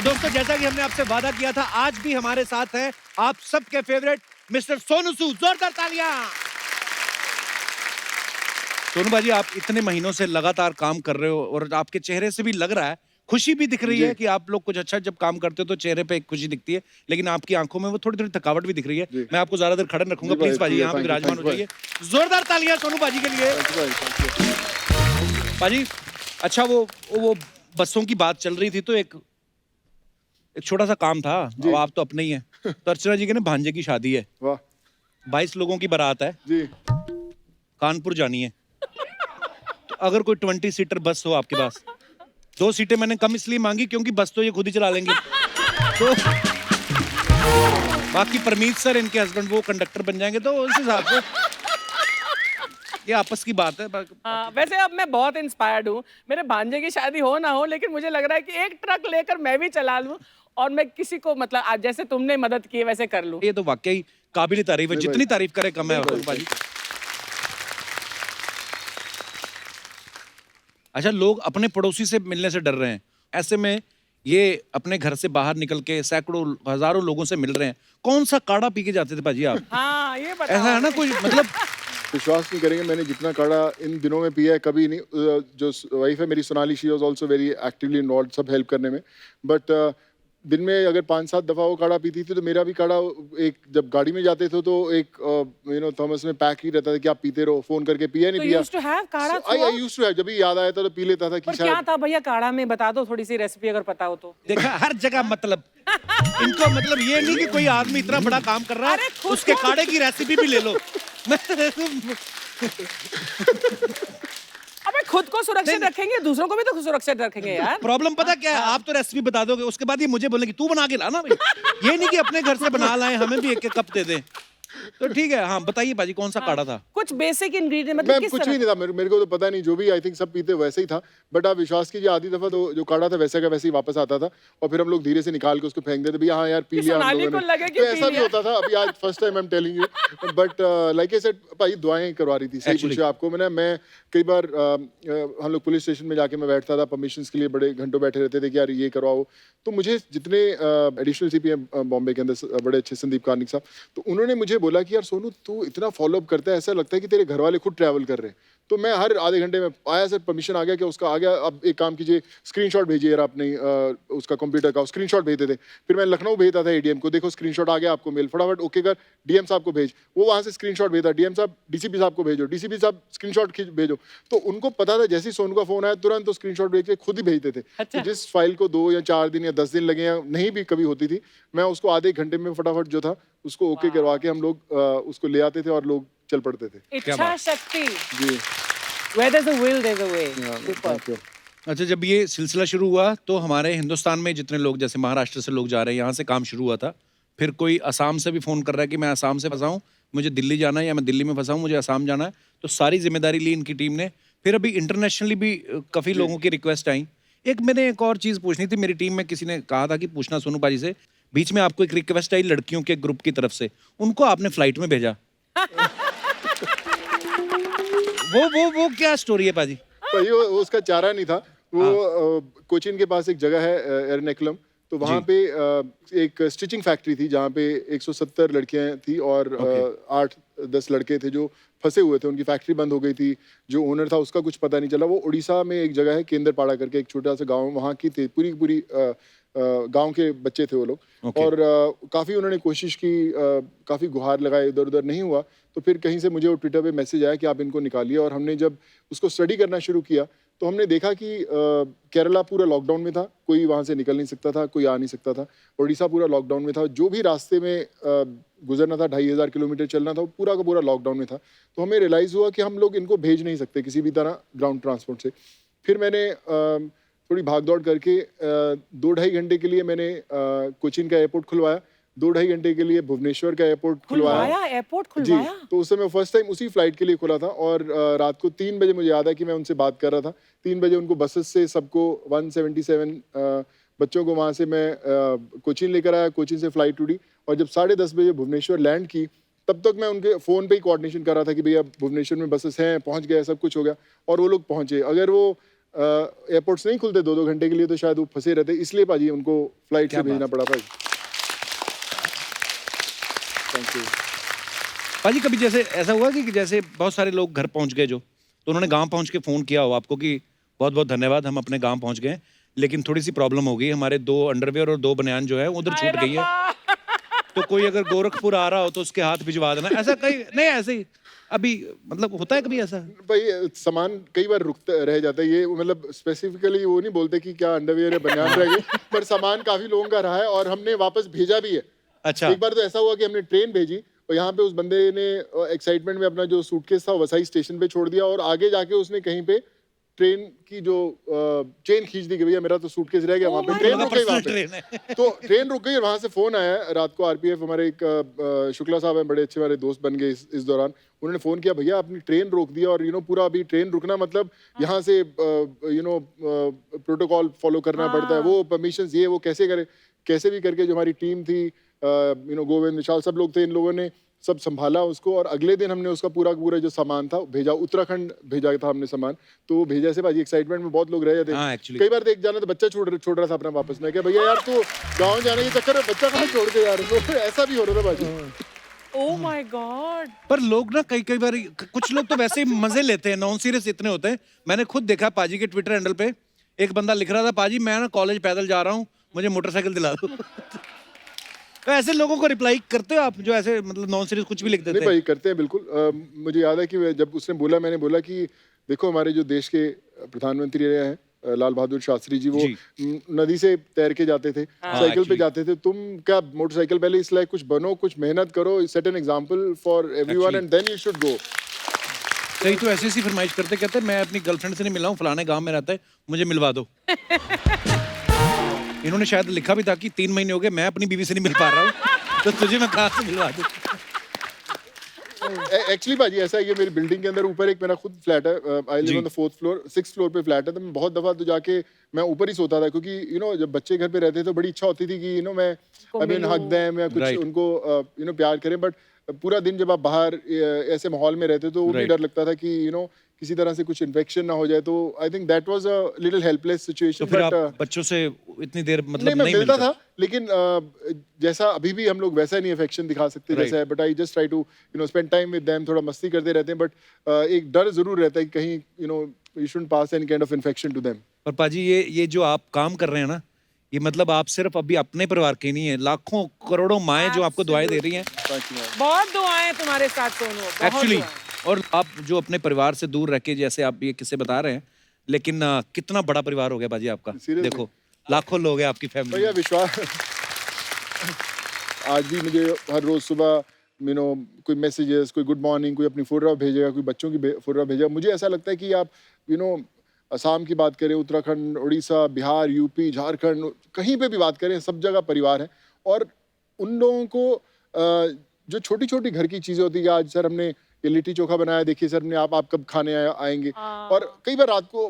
दोस्तों, जैसा कि हमने आपसे वादा किया था, आज भी हमारे साथ हैं आप सबके फेवरेट मिस्टर सोनू सूद। जोरदार तालियां। सोनू भाजी, आप इतने महीनों से लगातार काम कर रहे हो और आपके चेहरे से भी लग रहा है, खुशी भी दिख रही है कि आप लोग कुछ अच्छा जब काम करते हो तो चेहरे पे एक खुशी दिखती है, लेकिन आपकी आंखों में वो थोड़ी थोड़ी थकावट भी दिख रही है। मैं आपको ज्यादा देर खड़े रखूंगा, प्लीज भाजी यहाँ पे विराजमान हो जाइए। जोरदार तालियां सोनू भाजी के लिए। भाजी, अच्छा वो बसों की बात चल रही थी तो एक छोटा सा काम था। अब आप तो अपने ही हैं। तो अर्चना जी के ना भांजे की शादी है। वाह। 22 लोगों की बारात है जी। कानपुर जानी है। तो अगर कोई 20 सीटर बस हो आपके पास, 2 सीटें मैंने कम इसलिए मांगी क्योंकि बस तो ये खुद ही चला लेंगे। तो बाकी परमीत सर, इनके हस्बैंड, वो कंडक्टर बन जाएंगे, तो उस हिसाब से ये आपस की बात है। हाँ, वैसे अब मैं बहुत इंस्पायर्ड हूँ। मेरे भांजे की शादी हो ना हो, लेकिन मुझे लग रहा है कि एक ट्रक लेकर मैं भी चला लूं और मैं किसी को, मतलब आज जैसे तुमने मदद की है वैसे कर लूं। ये तो वाकई काबिल तारीफ है, जितनी तारीफ करे कम है भाजी। अच्छा, लोग अपने पड़ोसी से मिलने से डर रहे हैं, ऐसे में ये अपने घर से बाहर निकल के सैकड़ों हजारों लोगों से मिल रहे हैं। कौन सा काढ़ा पी के जाते थे भाजी आप? हाँ, ये बताओ। ऐसा है ना, कोई मतलब विश्वास नहीं करेंगे, मैंने जितना काढ़ा इन दिनों में पिया है कभी नहीं। जो वाइफ है मेरी Sonali, she was also very actively involve, सब हेल्प करने में। बट दिन में अगर 5-7 दफा वो काढ़ा पीती थी तो मेरा भी काढ़ा, एक जब गाड़ी में जाते थे तो एक थॉमस में पैक ही रहता था कि आप पीते रहो, फोन करके पिया नहीं पिया। यूज्ड टू हैव काढ़ा। आई यूज्ड टू हैव, जब भी याद आया था तो पी लेता था कि क्या था भैया काढ़ा में? बता दो थोड़ी सी रेसिपी अगर पता हो तो। देखा हर जगह, मतलब इनको मतलब ये नहीं कि कोई आदमी इतना बड़ा काम कर रहा है उसके काढ़े की रेसिपी भी ले लो। अबे खुद को सुरक्षित रखेंगे, दूसरों को भी तो सुरक्षित रखेंगे यार। प्रॉब्लम पता क्या है, आप तो रेसिपी बता दोगे, उसके बाद ये मुझे बोलेंगे तू बना के ला ना भाई। ये नहीं कि अपने घर से बना लाए, हमें भी एक एक कप दे दें। तो ठीक है, हाँ बताइए बाजी, कौन सा काढ़ा था? कुछ बेसिक इंग्रेडिएंट, मतलब किस कुछ भी नहीं था, मेरे को तो पता नहीं, जो भी आई थिंक सब पीते वैसे ही था। बट आप विश्वास कीजिए, आधी दफा तो जो काढ़ा था वैसे का वैसे ही वापस आता था और फिर हम लोग धीरे से निकाल के उसको फेंक देते, भैया हाँ यार पी लिया हम लोगों ने। तो ऐसा भी होता था। अभी आज first time I am telling you, but like I said, भाई दुआएं करवा रही थी। सही पूछे आपको, मैं कई बार हम लोग पुलिस स्टेशन में जाके मैं बैठता था परमिशन के लिए, बड़े घंटों बैठे रहते थे कि यार ये करवाओ। तो मुझे जितने एडिशनल सीपी बॉम्बे के अंदर बड़े अच्छे संदीप कार्निक साहब, तो उन्होंने मुझे बोला कि यार सोनू तू इतना फॉलोअप करता है, ऐसा लगता है कि तेरे घर वाले खुद ट्रैवल कर रहे हैं। तो मैं हर आधे घंटे में आया सर, परमिशन आ गया, क्या उसका आ गया, अब एक काम कीजिए स्क्रीनशॉट भेजिए यार अपने उसका कंप्यूटर का स्क्रीनशॉट भेजते थे। फिर मैं लखनऊ भेजता था एडीएम को, देखो स्क्रीनशॉट आ गया आपको मेल, फटाफट ओके कर डीएम साहब को भेज, वो वहां से स्क्रीनशॉट भेजता, डीएम साहब डीसीपी साहब को भेजो, डीसीपी साहब स्क्रीनशॉट भेजो। तो उनको पता था जैसे ही सोनू का फोन आया तुरंत तो स्क्रीनशॉट भेज के खुद ही भेजते थे। तो जिस फाइल को 2 या 4 दिन या 10 दिन लगे या नहीं भी कभी होती थी, मैं उसको आधे घंटे में फटाफट जो था उसको ओके करवा के हम लोग उसको ले आते थे और लोग चल पड़ते थे। इच्छा शक्ति जी। Where there's a will, there's a way. Super. अच्छा, जब ये सिलसिला शुरू हुआ तो हमारे हिंदुस्तान में जितने लोग, जैसे महाराष्ट्र से लोग जा रहे हैं, यहाँ से काम शुरू हुआ था, फिर कोई असम से भी फोन कर रहा है कि मैं असम से फंसा हूँ, मुझे दिल्ली जाना है, या मैं दिल्ली में फंसा हूँ, मुझे असम जाना है, तो सारी जिम्मेदारी ली इनकी टीम ने। फिर अभी इंटरनेशनली भी काफी लोगों की रिक्वेस्ट आई। मैंने एक और चीज पूछनी थी, मेरी टीम में किसी ने कहा था कि पूछना सोनू भाजी से, बीच में आपको एक रिक्वेस्ट आई लड़कियों के ग्रुप की तरफ से, उनको आपने फ्लाइट में भेजा। वो क्या स्टोरी है पाजी? भाई वो उसका चारा नहीं था। वो कोचिन के पास एक जगह है एर्नाकुलम, तो वहाँ पे एक स्टिचिंग फैक्ट्री थी जहाँ पे 170 लड़कियां थी और 8-10 लड़के थे जो फंसे हुए थे। उनकी फैक्ट्री बंद हो गई थी, जो ओनर था उसका कुछ पता नहीं चला। वो उड़ीसा में एक जगह है केंद्रपाड़ा करके, एक छोटा सा गाँव, वहाँ की थी पूरी गांव के बच्चे थे वो लोग। और काफ़ी उन्होंने कोशिश की, काफ़ी गुहार लगाए, इधर उधर नहीं हुआ। तो फिर कहीं से मुझे वो ट्विटर पे मैसेज आया कि आप इनको निकालिए, और हमने जब उसको स्टडी करना शुरू किया तो हमने देखा कि केरला पूरा लॉकडाउन में था, कोई वहाँ से निकल नहीं सकता था, कोई आ नहीं सकता था। उड़ीसा पूरा लॉकडाउन में था, जो भी रास्ते में गुजरना था, 2500 किलोमीटर चलना था, वो पूरा का पूरा लॉकडाउन में था। तो हमें रियलाइज़ हुआ कि हम लोग इनको भेज नहीं सकते किसी भी तरह ग्राउंड ट्रांसपोर्ट से। फिर मैंने थोड़ी भाग दौड़ करके 2-2.5 घंटे के लिए मैंने कोचिन का एयरपोर्ट खुलवाया, 2-2.5 घंटे के लिए भुवनेश्वर का एयरपोर्ट खुलवाया। एयरपोर्ट खुलवाया? जी, तो उस समय फर्स्ट टाइम उसी फ्लाइट के लिए खुला था। और रात को 3 बजे मुझे याद है कि मैं उनसे बात कर रहा था। 3 बजे उनको बसेस से सबको 177 बच्चों को वहाँ से मैं कोचिन लेकर आया, कोचिन से फ्लाइट उड़ी, और जब 10:30 बजे भुवनेश्वर लैंड की तब तक मैं उनके फ़ोन पे ही कोऑर्डिनेशन कर रहा था कि भैया भुवनेश्वर में बसेस हैं, पहुँच गए, सब कुछ हो गया, और वो लोग पहुँचे। अगर वो एयरपोर्ट्स नहीं खुलते 2-2 घंटे के लिए, तो शायद वो फंसे रहते, इसलिए भाजी उनको फ्लाइट से भेजना पड़ा भाई। Thank you. पाजी कभी जैसे ऐसा हुआ कि जैसे बहुत सारे लोग घर पहुंच गए जो, तो उन्होंने गांव पहुंच के फोन किया हो आपको कि बहुत बहुत धन्यवाद, हम अपने गांव पहुंच गए, लेकिन थोड़ी सी प्रॉब्लम हो गई, हमारे 2 अंडरवियर और 2 बनियान जो है उधर छूट गई है, तो कोई अगर गोरखपुर आ रहा हो तो उसके हाथ भिजवा देना, ऐसा कहीं नहीं? ऐसे ही अभी मतलब होता है कभी ऐसा? भाई सामान कई बार रुकता रह जाता है, ये मतलब स्पेसिफिकली वो नहीं बोलते कि क्या अंडरवियर या बनियान रह गए, पर सामान काफी लोगों का रहा है और हमने वापस भेजा भी है। अच्छा। एक बार तो ऐसा हुआ कि हमने ट्रेन भेजी और यहाँ पे उस बंदे ने एक्साइटमेंट में अपना जो सूटकेस था वसई स्टेशन पे छोड़ दिया और आगे जाके उसने कहीं पे ट्रेन की जो चेन खींच दी कि भैया मेरा तो सूटकेस रह गया वहाँ पे, ट्रेन रुक गई वहाँ पे। तो ट्रेन रुक गई और वहाँ से फोन आया रात को, आरपीएफ हमारे एक शुक्ला साहब हैं, बड़े अच्छे हमारे दोस्त बन गए इस दौरान, उन्होंने फोन किया भैया आपने ट्रेन रोक दिया और पूरा अभी ट्रेन रुकना मतलब यहाँ से प्रोटोकॉल फॉलो करना पड़ता है, वो परमिशन ये वो कैसे करे, कैसे भी करके जो हमारी टीम थी गोविंद विशाल सब लोग थे, इन लोगों ने सब संभाला उसको और अगले दिन हमने उसका पूरा जो सामान था भेजा, उत्तराखंड भेजा था हमने सामान, तो वो भेजा से भाजी एक्साइटमेंट में बहुत लोग रह जाते हैं। कई बार तो एक जाना तो बच्चा छोड़ रहा था अपना वापस, मैं क्या भैया यार तू गाँव जाने के चक्कर में बच्चा कहाँ छोड़ के यार, तो ऐसा भी हो रहा था भाजी। Oh my God. पर लोग ना कई बार कुछ लोग तो वैसे ही मजे लेते हैं, नॉन सीरियस इतने होते हैं। मैंने खुद देखा पाजी के ट्विटर हैंडल पे एक बंदा लिख रहा था, पाजी मैं ना कॉलेज पैदल जा रहा हूँ, मुझे मोटरसाइकिल दिला दो। तो ऐसे लोगों को रिप्लाई करते हो आप जो ऐसे मतलब नॉन सीरियस कुछ भी लिख देते हैं? नहीं भाई करते हैं बिल्कुल। मुझे याद है कि जब उसने बोला, मैंने बोला कि देखो हमारे जो देश के प्रधानमंत्री रहे हैं लाल बहादुर शास्त्री जी, वो नदी से तैर के जाते थे, साइकिल पे जाते थे, तुम क्या मोटरसाइकिल पहले इस लायक कुछ बनो, कुछ मेहनत करो, set an example for everyone and then you should go. कई तो ऐसी फरमाइश करते, कहते मैं अपनी गर्लफ्रेंड से नहीं मिला हूँ, फलाने गांव में रहता है, मुझे मिलवा दो। इन्होंने शायद लिखा भी था कि 3 महीने हो गए मैं अपनी बीवी से नहीं मिल पा रहा हूँ, तो तुझे मैं कहाँ से मिलवा दूँ। एक्चुअली भाजी ऐसा है कि मेरी बिल्डिंग के अंदर ऊपर एक मेरा खुद फ्लैट है, I live on the 4th floor, 6th floor पे फ्लैट है, तो मैं बहुत दफा तो जाके मैं ऊपर ही सोता था, क्योंकि जब बच्चे घर पे रहते तो बड़ी इच्छा होती थी कि मैं हक दें या कुछ उनको प्यार करें, बट पूरा दिन जब आप बाहर ऐसे माहौल में रहते तो वो भी डर लगता था कि किसी तरह से कुछ इन्फेक्शन ना हो जाए, तो I think that was a little helpless situation. तो फिर आप बच्चों से इतनी देर मतलब नहीं मिलता था, लेकिन जैसा अभी भी हम लोग वैसा नहीं अफेक्शन दिखा सकते जैसा है, but I just try to spend time with them, थोड़ा मस्ती करते रहते हैं, बट एक डर जरूर रहता है कि कहीं you shouldn't pass any kind of infection to them. और पाजी ये जो आप काम कर रहे हैं ना, ये मतलब आप सिर्फ अभी अपने परिवार के नहीं है, लाखों करोड़ों माएं जो आपको दुआएं दे रही हैं। बहुत दुआएं तुम्हारे साथ सोनू, एक्चुअली। और आप जो अपने परिवार से दूर रह के, जैसे आप ये किस्से बता रहे हैं, लेकिन कितना बड़ा परिवार हो गया बाजी आपका। देखो लाखों लोग हैं आपकी फैमिली। भैया विश्वास, आज भी मुझे हर रोज सुबह कोई मैसेजेस, कोई गुड मॉर्निंग, कोई अपनी फोटोग्राफ भेजेगा, कोई बच्चों की फोटोग्राफ भेजेगा। मुझे ऐसा लगता है कि आप असम की बात करें, उत्तराखंड, उड़ीसा, बिहार, यूपी, झारखंड, कहीं पे भी बात करें, सब जगह परिवार है। और उन लोगों को जो छोटी छोटी घर की चीजें होती है, आज सर हमने ये लिट्टी चोखा बनाया, देखिए सर हमने, आप कब खाने आएंगे। और कई बार रात को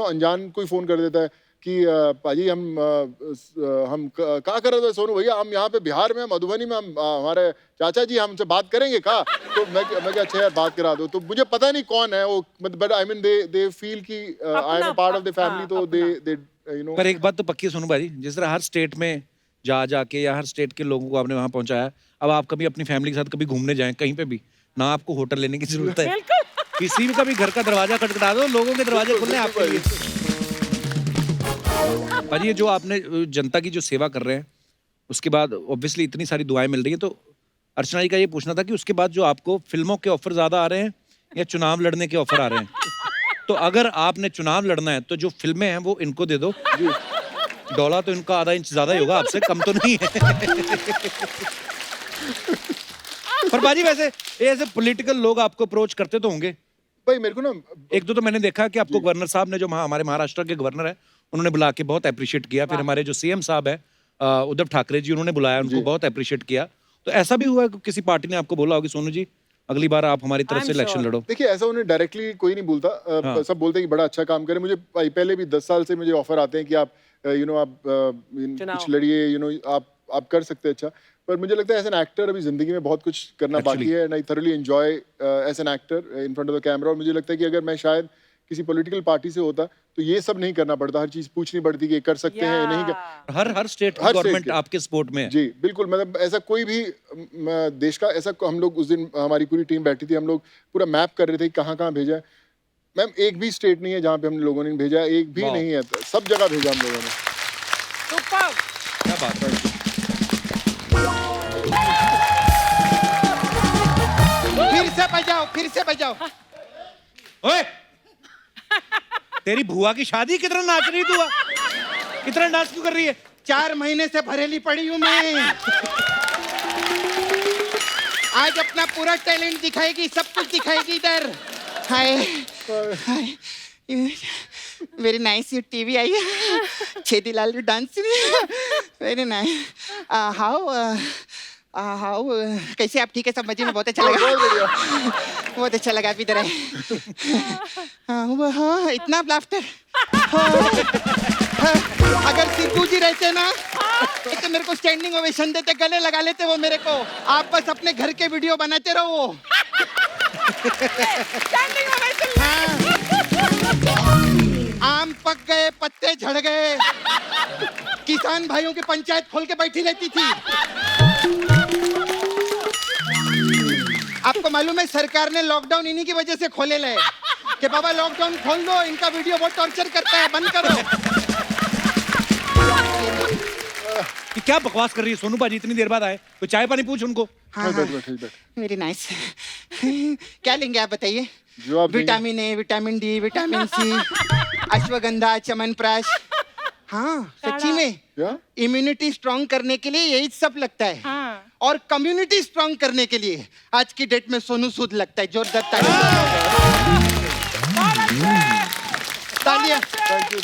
अनजान कोई फोन कर देता है कि पाजी हम क्या कर रहे थे सोनू भैया, हम यहाँ पे बिहार में, मधुबनी में, हम हमारे चाचा जी हमसे बात करेंगे का। तो मैं क्या अच्छा यार बात करा दो, तो मुझे पता नहीं कौन है वो, but I mean they feel कि I am a part of the family, तो दे पर एक बात तो पक्की सोनू भाई, जिस तरह हर स्टेट में जाके या हर स्टेट के लोगों को आपने वहां पहुंचाया, अब आप कभी अपनी फैमिली के साथ कभी घूमने जाएं कहीं पे भी, ना आपको होटल लेने की जरूरत है, किसी भी का भी घर का दरवाजा खटखटा दो, लोगों के दरवाजे खुले हैं आपके लिए। पर ये जो आपने जनता की जो सेवा कर रहे हैं, उसके बाद ऑब्वियसली इतनी सारी दुआएं मिल रही है, तो अर्चना जी का ये पूछना था कि उसके बाद जो आपको फिल्मों के ऑफर ज्यादा आ रहे हैं या चुनाव लड़ने के ऑफर आ रहे हैं? तो अगर आपने चुनाव लड़ना है तो जो फिल्में हैं वो इनको दे दो, डॉला तो इनका आधा इंच ज्यादा ही होगा, आपसे कम तो नहीं है। पर बाजी वैसे ऐसे पॉलिटिकल लोग आपको अप्रोच करते तो होंगे भाई? मेरे को ना एक दो तो मैंने देखा कि आपको गवर्नर साहब ने, जो हमारे महाराष्ट्र के गवर्नर है, उन्होंने बुला के बहुत अप्रिशिएट किया। फिर हमारे जो सीएम साहब है उद्धव ठाकरे जी, उन्होंने बुलाया, उनको बहुत अप्रिशिएट किया। तो ऐसा भी हुआ है कि किसी पार्टी ने आपको बोला होगा सोनू जी अगली बार आप हमारी तरफ से इलेक्शन लड़ो? देखिए ऐसा उन्हें डायरेक्टली कोई नहीं बोलता, सब बोलते हैं कि बड़ा अच्छा काम करे। मुझे पहले भी 10 साल से मुझे ऑफर आते हैं कि आप आप कुछ लड़िए, आप कर सकते हैं अच्छा। पर मुझे लगता है एज एन एक्टर अभी जिंदगी में बहुत कुछ करना बाकी है, and I thoroughly enjoy as an actor in front of the camera. और मुझे लगता है कि अगर मैं शायद किसी पॉलिटिकल पार्टी से होता तो ये सब नहीं करना पड़ता, हर चीज पूछनी पड़ती कि कर सकते हैं नहीं कर। हर स्टेट की हर state गवर्नमेंट के। आपके सपोर्ट में है। जी बिल्कुल, मतलब ऐसा कोई भी देश का ऐसा हम लोग उस दिन हमारी पूरी टीम बैठी थी, हम लोग पूरा मैप कर रहे थे कहाँ कहाँ भेजा है। मैम एक भी स्टेट नहीं है जहाँ पे हम लोगों ने भेजा है, एक भी वाह। नहीं है, सब जगह भेजा हम लोगों ने। सुपर। क्या बात है। फिर से बजाओ। ओए तेरी भुआ की शादी कितना नाच रही तू? कितना डांस क्यों कर रही है? 4 महीने से भरेली पड़ी हूँ मैं। आज अपना पूरा टैलेंट दिखाएगी, सब कुछ दिखाएगी इधर। हाय हाय, वेरी नाइस, यू टीवी आई है। Chhedilal dance, very nice. How कैसे आप? ठीक है, सब मजे में, बहुत अच्छा लगा। बहुत अच्छा लगा, आप इधर आए। हाँ, इतना लाफ्टर। अगर सिद्धू जी रहते ना तो मेरे को स्टैंडिंग ओवेशन देते, गले लगा लेते वो मेरे को। आप बस अपने घर के वीडियो बनाते रहो। हाँ। आम पक गए, पत्ते झड़ गए, किसान भाइयों की पंचायत खोल के बैठी रहती थी। आपको मालूम है सरकार ने लॉकडाउन इन्हीं की वजह से खोले ले कि बाबा लॉकडाउन खोल दो, इनका वीडियो बहुत टॉर्चर करता है, बंद करो। ये क्या बकवास कर रही है सोनू बाजी? इतनी देर बाद आए, तो चाय पानी पूछ उनको। हाँ, बैठ। Very nice. क्या लेंगे आप बताइए? जो आप देंगे। Vitamin A, vitamin D, vitamin C, ashwagandha, chyawanprash. हाँ सच्ची में क्या? इम्यूनिटी स्ट्रांग करने के लिए यही सब लगता है। हाँ। और कम्युनिटी स्ट्रांग करने के लिए आज की डेट में सोनू सूद लगता है। जोरदार तालियां, थैंक यू।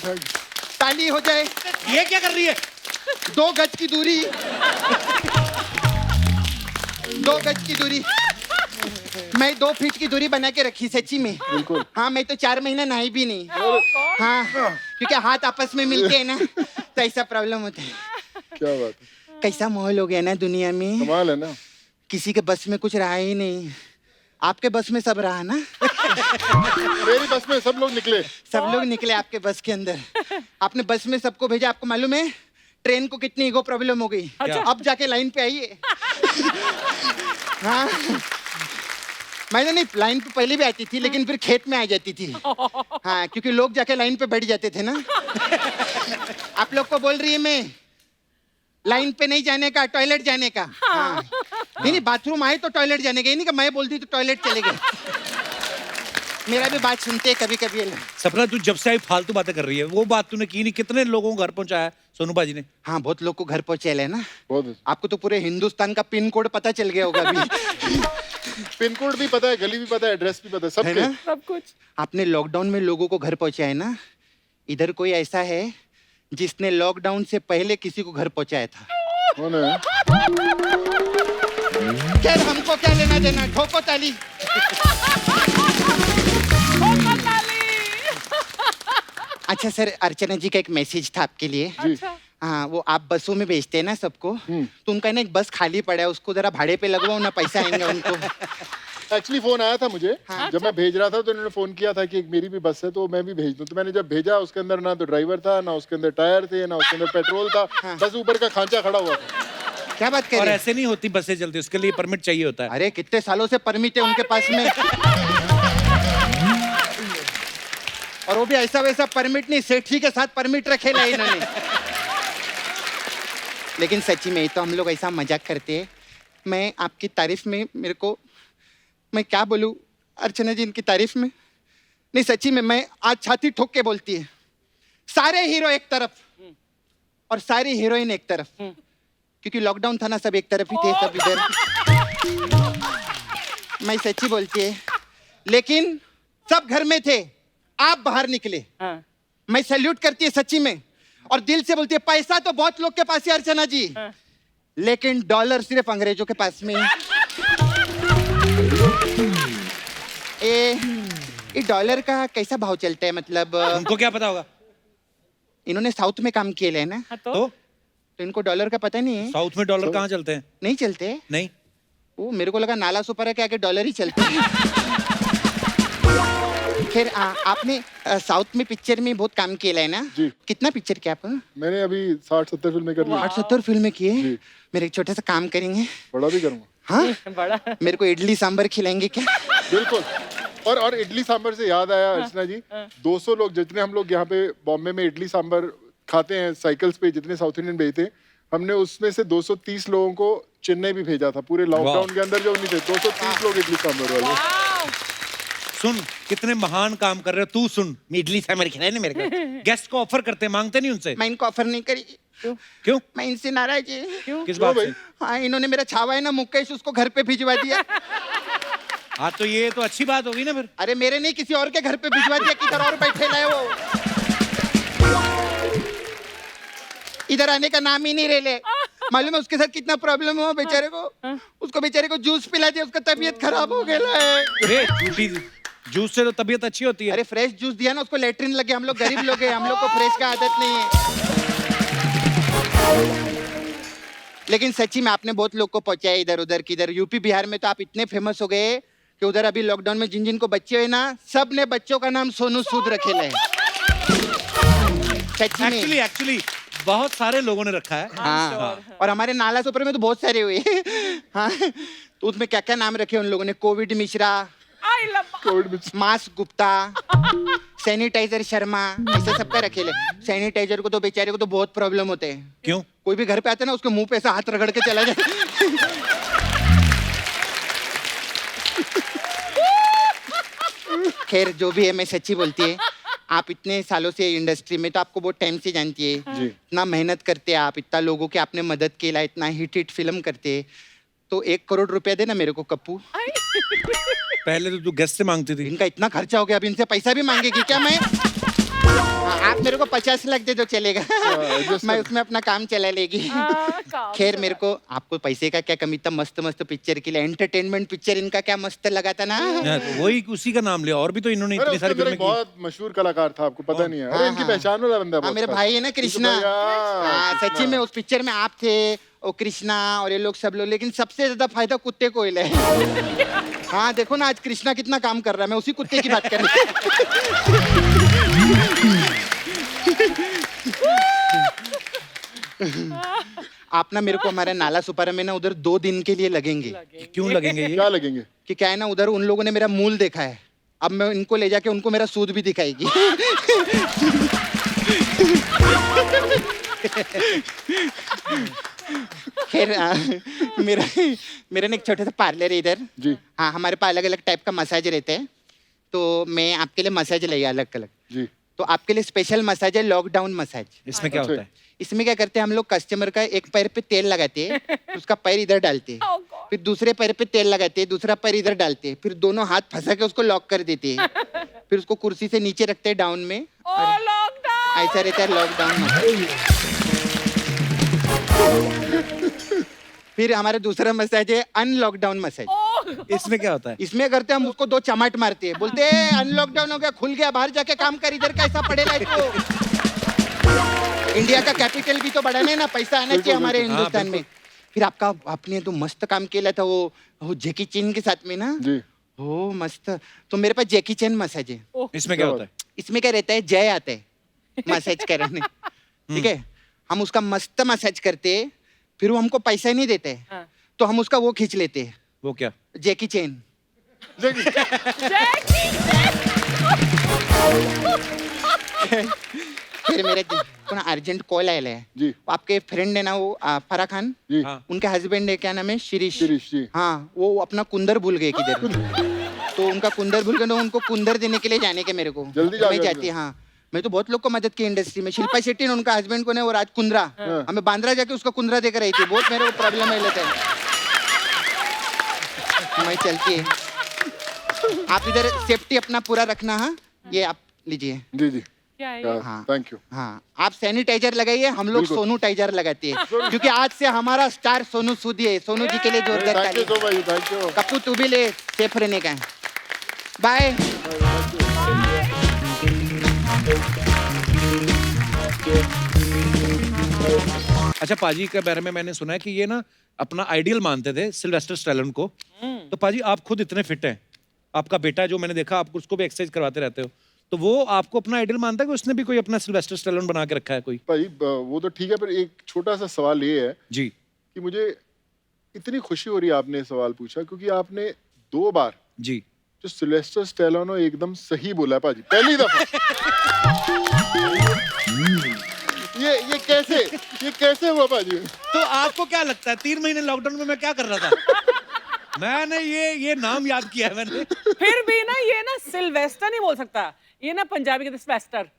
ताली हो जाए। ये क्या कर रही है? 2 गज की दूरी, 2 गज की दूरी। मैं 2 फीट की दूरी बना के रखी सच्ची में। बिल्कुल। हाँ, मैं तो 4 महीना नहाई भी नहीं। हाँ, क्योंकि हाथ आपस में मिलते हैं ना तो ऐसा प्रॉब्लम होता है। क्या बात है, कैसा माहौल हो गया ना दुनिया में, कमाल है ना। किसी के बस में कुछ रहा ही नहीं। आपके बस में सब रहा ना। मेरी बस में सब लोग निकले। सब लोग निकले आपके बस के अंदर। आपने बस में सबको भेजा। आपको मालूम है ट्रेन को कितनी ईगो प्रॉब्लम हो गई। अच्छा। अब जाके लाइन पे आइए। हाँ, मैंने नहीं, लाइन पे पहले भी आती थी लेकिन फिर खेत में आ जाती थी। हाँ, क्योंकि लोग जाके लाइन पे बैठ जाते थे ना। आप लोग को बोल रही है मैं, लाइन पे नहीं जाने का, टॉयलेट जाने का। हाँ। नहीं, बाथरूम आए तो टॉयलेट जाने का, नहीं कि मैं बोलती तो टॉयलेट चले गए। मेरा भी बात सुनते कभी कभी। सपना तू जब से आई फालतू बातें कर रही है। वो बात तूने की नहीं। कितने लोगों को घर पहुंचाया सोनू बाजी ने? हाँ, बहुत लोग को घर पहुंचे है ना। बहुत। आपको तो पूरे हिंदुस्तान का पिन कोड पता चल गया होगा अभी। पिन कोड भी पता है, गली भी पता है, एड्रेस भी पता है, सब है के। ना? सब कुछ। आपने लॉकडाउन में लोगों को घर पहुंचाया ना। इधर कोई ऐसा है जिसने लॉकडाउन से पहले किसी को घर पहुंचाया था? कौन है? खैर, हमको क्या लेना देना। ठोको ताली। अच्छा सर, अर्चना जी का एक मैसेज था आपके लिए। अच्छा। हाँ, वो आप बसों में भेजते हैं ना सबको, तो उनका ना एक बस खाली पड़ा है, उसको जरा भाड़े पे लगवाओ ना, पैसा आएंगे उनको। एक्चुअली फोन आया था मुझे। हाँ। जब मैं भेज रहा था तो इन्होंने फोन किया था कि एक मेरी भी बस है तो मैं भी भेज दूं। तो मैंने जब भेजा उसके अंदर ना तो ड्राइवर था, ना उसके अंदर टायर थे, ना उसके अंदर पेट्रोल था। बस ऊपर का खांचा खड़ा हुआ था। क्या बात कर और रहे हैं? ऐसे नहीं होती बसें चलती, उसके लिए परमिट चाहिए होता है। अरे कितने सालों से परमिट है उनके पास में। और वो भी ऐसा वैसा परमिट नहीं, सेठी के साथ परमिट रखे ला इन्होंने। लेकिन सच्ची में तो हम लोग ऐसा मजाक करते हैं। मैं आपकी तारीफ में, मेरे को, मैं क्या बोलूं अर्चना जी इनकी तारीफ में। नहीं सच्ची में, मैं आज छाती ठोक के बोलती है। सारे हीरो एक तरफ और सारी हीरोइन एक तरफ, क्योंकि लॉकडाउन था ना, सब एक तरफ ही थे, सब इधर। मैं सच्ची बोलती है, लेकिन सब घर में थे, आप बाहर निकले। हाँ। मैं सैल्यूट करती है सच्ची में, और दिल से बोलती है पैसा तो बहुत लोग के पास है अर्चना जी, लेकिन डॉलर सिर्फ अंग्रेजों के पास में है। ये डॉलर का कैसा भाव चलता है? मतलब उनको क्या पता होगा? इन्होंने साउथ में काम किए है ना, हाँ, तो तो इनको डॉलर का पता नहीं है। साउथ में डॉलर कहाँ चलते हैं? नहीं चलते? नहीं। वो मेरे को लगा नाला सुपारा के आगे डॉलर ही चलते हैं। खैर आपने साउथ में पिक्चर में बहुत काम किया है ना जी। कितना पिक्चर किया आप? मैंने अभी 60-70 फिल्में कर ली 60-70 फिल्में किए जी। मेरे एक छोटा सा काम करेंगे बड़ा भी करूँगा हाँ बड़ा मेरे को इडली सांभर खिलाएंगे क्या? बिल्कुल और इडली सांभर से याद आया अर्चना जी 200 लोग जितने हम लोग यहाँ पे बॉम्बे में इडली सांभर खाते हैं साइकिल्स पे जितने साउथ इंडियन भेजते हैं हमने उसमें से 230 लोगों को चेन्नई भी भेजा था पूरे लॉकडाउन के अंदर जो नहीं थे 230 लोग इडली सांभर वाले सुन कितने महान काम कर रहे हो तू सुन इडली सांभर खिलाए ना मेरे को गेस्ट को ऑफर करते हैं मांगते नहीं उनसे मैं इनको ऑफर नहीं करी क्यों मैं इनसे नाराज है किस बात से हाँ इन्होंने मेरा छावा है ना मुकेश उसको घर पे भिजवा दिया हाँ तो ये तो अच्छी बात होगी ना फिर अरे मेरे नहीं किसी और के घर पे भिजवा दिया किधर और बैठे लाए वो इधर आने का नाम ही नहीं ले ले मालूम है उसके साथ कितना प्रॉब्लम हुआ बेचारे को उसको बेचारे को जूस पिला दिया उसका तबीयत खराब हो गया है अरे झूठी जूस से तो तबीयत अच्छी होती है अरे फ्रेश जूस दिया ना उसको लेटरिन लगे हम लोग गरीब लोग हैं हम लोग को फ्रेश का आदत नहीं है लेकिन सच्ची में आपने बहुत लोग को पहुंचाया इधर उधर किधर यूपी बिहार में तो आप इतने फेमस हो गए कि उधर अभी लॉकडाउन में जिन जिन को बच्चे हुए ना सब ने बच्चों का नाम सोनू सूद रखे ले सच्ची में एक्चुअली बहुत सारे लोगों ने रखा है हाँ और हमारे नाला सुपर में तो बहुत सारे हुए हाँ तो उसमें क्या क्या नाम रखे उन लोगों ने Covid Mishra I love Covid में मास्क गुप्ता सैनिटाइजर शर्मा ऐसे सबका रखे ले सैनिटाइजर को तो बेचारे को तो बहुत प्रॉब्लम होते हैं क्यों कोई भी घर पे आता है ना उसके मुंह पे ऐसा हाथ रगड़ के चला जाए खैर जो भी है मैं सच्ची बोलती है आप इतने सालों से इंडस्ट्री में तो आपको बहुत टाइम से जानती है जी। इतना मेहनत करते हैं आप इतना लोगों की आपने मदद केला इतना हिट फिल्म करते तो 1 करोड़ रुपया देना मेरे को कप्पू पहले तो तू गेस्ट से मांगती थी इनका इतना खर्चा हो गया अब इनसे पैसा भी मांगेगी क्या मैं आप मेरे को 50 लाख दे दो चलेगा मैं उसमें अपना काम चला लेगी खैर मेरे को आपको पैसे का क्या कमी था मस्त मस्त पिक्चर के लिए एंटरटेनमेंट पिक्चर इनका क्या मस्त लगा था ना हाँ, तो वही उसी का नाम लिया और भी तो इन्होंने अरे इतनी उसके सारी अंदर फिल्में एक की बहुत मशहूर कलाकार था आपको पता नहीं है अरे हाँ, इनकी हाँ। पहचान वाला बंदा है हाँ बहुत मेरे खास। भाई है ना कृष्णा भैया, हाँ सच्ची में उस पिक्चर में आप थे और कृष्णा और ये लोग सब लोग लेकिन सबसे ज्यादा फायदा कुत्ते को ही है हाँ देखो ना आज कृष्णा कितना काम कर रहा है मैं उसी कुत्ते की बात कर रही आप ना मेरे को हमारे नाला सुपारा में ना उधर 2 दिन के लिए लगेंगे क्यों लगेंगे ये क्या लगेंगे कि क्या है ना उधर उन लोगों ने मेरा मूल देखा है अब मैं इनको ले जाके उनको मेरा सूद भी दिखाएगी खैर मेरा मेरा ना एक छोटा सा पार्लर है इधर जी हाँ हमारे पास अलग अलग टाइप का मसाज रहते हैं तो मैं आपके लिए मसाज लाई अलग अलग जी तो आपके लिए स्पेशल मसाज है लॉकडाउन मसाज इसमें क्या अच्छा। होता है इसमें क्या करते हैं हम लोग कस्टमर का एक पैर पे तेल लगाते हैं फिर उसका पैर इधर डालते हैं Oh God. फिर दूसरे पैर पे तेल लगाते हैं दूसरा पैर इधर डालते हैं फिर दोनों हाथ फंसा के उसको लॉक कर देते हैं फिर उसको कुर्सी से नीचे रखते हैं डाउन में ओ लॉकडाउन ऐसा रहता है लॉकडाउन फिर हमारा दूसरा मसाज है अनलॉकडाउन मसाज इसमें क्या होता है इसमें करते हैं हम उसको 2 चमाट मारते हैं बोलते हैं अनलॉकडाउन हो गया खुल गया बाहर जाके काम कर इधर कैसा पड़ेगा इसको इंडिया का कैपिटल भी तो बढ़ाना है ना पैसा आना चाहिए हमारे बिल्कुल। हिंदुस्तान हाँ, में फिर आपका आपने तो मस्त काम किया था वो जैकी चैन के साथ में ना जी ओ मस्त तो मेरे पास जैकी चैन मसाज है इसमें क्या होता है इसमें क्या रहता है जय आता है मसाज करने ठीक है हम उसका मस्त मसाज करते हैं फिर वो हमको पैसा नहीं देते हाँ। तो हम उसका वो खींच लेते हैं वो क्या जैकी चैन फिर मेरे को ना अर्जेंट कॉल आया है जी आपके फ्रेंड है ना वो फरा खान जी हाँ उनके हस्बैंड है क्या नाम है शिरीष शिरीष जी हाँ वो अपना कुंदर भूल गए किधर तो उनका कुंदर भूल गए तो उनको कुंदर देने के लिए जाने के मेरे को जल्दी तो मैं जाओ, जाती हाँ मैं तो बहुत लोग को मदद की इंडस्ट्री में शिल्पा शेट्टी ने उनका हस्बैंड को ने वो राज कुंद्रा हमें बांद्रा जाके उसका कुंद्रा देकर आई थी बहुत मेरे को प्रॉब्लम है लेते हैं मैं चलती है आप इधर सेफ्टी अपना पूरा रखना हाँ ये आप लीजिए जी जी क्या है ये? हाँ। थैंक यू हाँ आप सैनिटाइजर लगाइए हम लोग बिल्कुल। सोनू टाइजर लगाते हैं क्योंकि आज से हमारा स्टार सोनू सूद ही है सोनू जी के लिए जोरदार थैंक यू ताली सो भाई थैंक यू कप्पू तू भी ले सेफ रहने का है बाय अच्छा पाजी के बारे में मैंने सुना है कि ये ना अपना आइडियल मानते थे सिल्वेस्टर स्टैलोन को तो पाजी आप खुद इतने फिट हैं आपका बेटा जो मैंने देखा, आप उसको भी एक्सरसाइज करवाते रहते हो, तो वो आपको अपना आइडल मानता है कि उसने भी कोई अपना सिल्वेस्टर स्टैलोन बना के रखा है कोई? भाई वो तो ठीक है, पर एक छोटा सा सवाल ये है जी कि मुझे इतनी खुशी हो रही है आपने ये सवाल पूछा, क्योंकि आपने 2 बार जी जो सिलेस्टर स्टेलोनो एकदम सही बोला है पाजी, पहली दफा। ये कैसे हुआ पाजी? तो आपको क्या लगता है 3 महीने लॉकडाउन में मैं क्या कर रहा था? मैंने ये नाम याद किया है मैंने। फिर भी ना ये ना सिल्वेस्टर नहीं बोल सकता, ये ना पंजाबी के सिल्वेस्टर।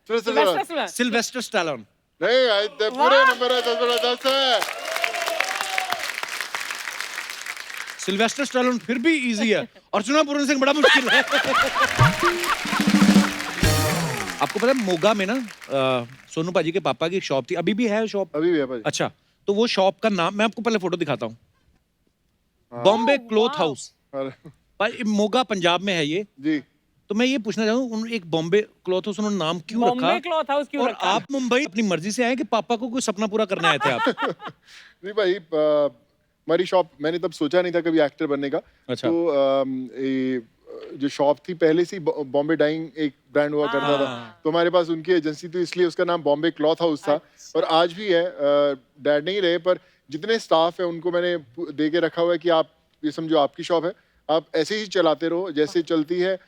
Sylvester Stallone. नहीं, पूरे नंबर है, 10 है। सिल्वेस्टर स्टैलोन फिर भी इजी है, अर्चना पूरन सिंह बड़ा मुश्किल है। आपको पता है मोगा में ना सोनू पाजी के पापा की एक शॉप थी, अभी भी है शॉप? अभी भी है पाजी। अच्छा, तो वो शॉप का नाम मैं आपको पहले फोटो दिखाता हूँ, बॉम्बे क्लॉथ हाउस। भाई मोगा पंजाब में है ये जी। तो मैं ये पूछना चाहूँ, उन्होंने एक बॉम्बे क्लॉथ हाउस उन्होंने नाम क्यों रखा? बॉम्बे क्लॉथ हाउस क्यों और रखा? आप मुंबई अपनी मर्जी से आए कि पापा को कोई सपना पूरा करने आए थे आप? नहीं भाई, हमारी शॉप, मैंने तब सोचा नहीं था कभी एक्टर बनने का। अच्छा। तो जो शॉप थी पहले से बॉम्बे डाइंग एक ब्रांड हुआ करता था, तो हमारे पास उनकी एजेंसी थी, इसलिए उसका नाम बॉम्बे क्लॉथ हाउस था। और आज भी है। डैड नहीं रहे, पर जितने स्टाफ है उनको मैंने दे के रखा हुआ है कि आप ये समझो आपकी शॉप है, आप ऐसे ही चलाते रहो जैसे चलती है।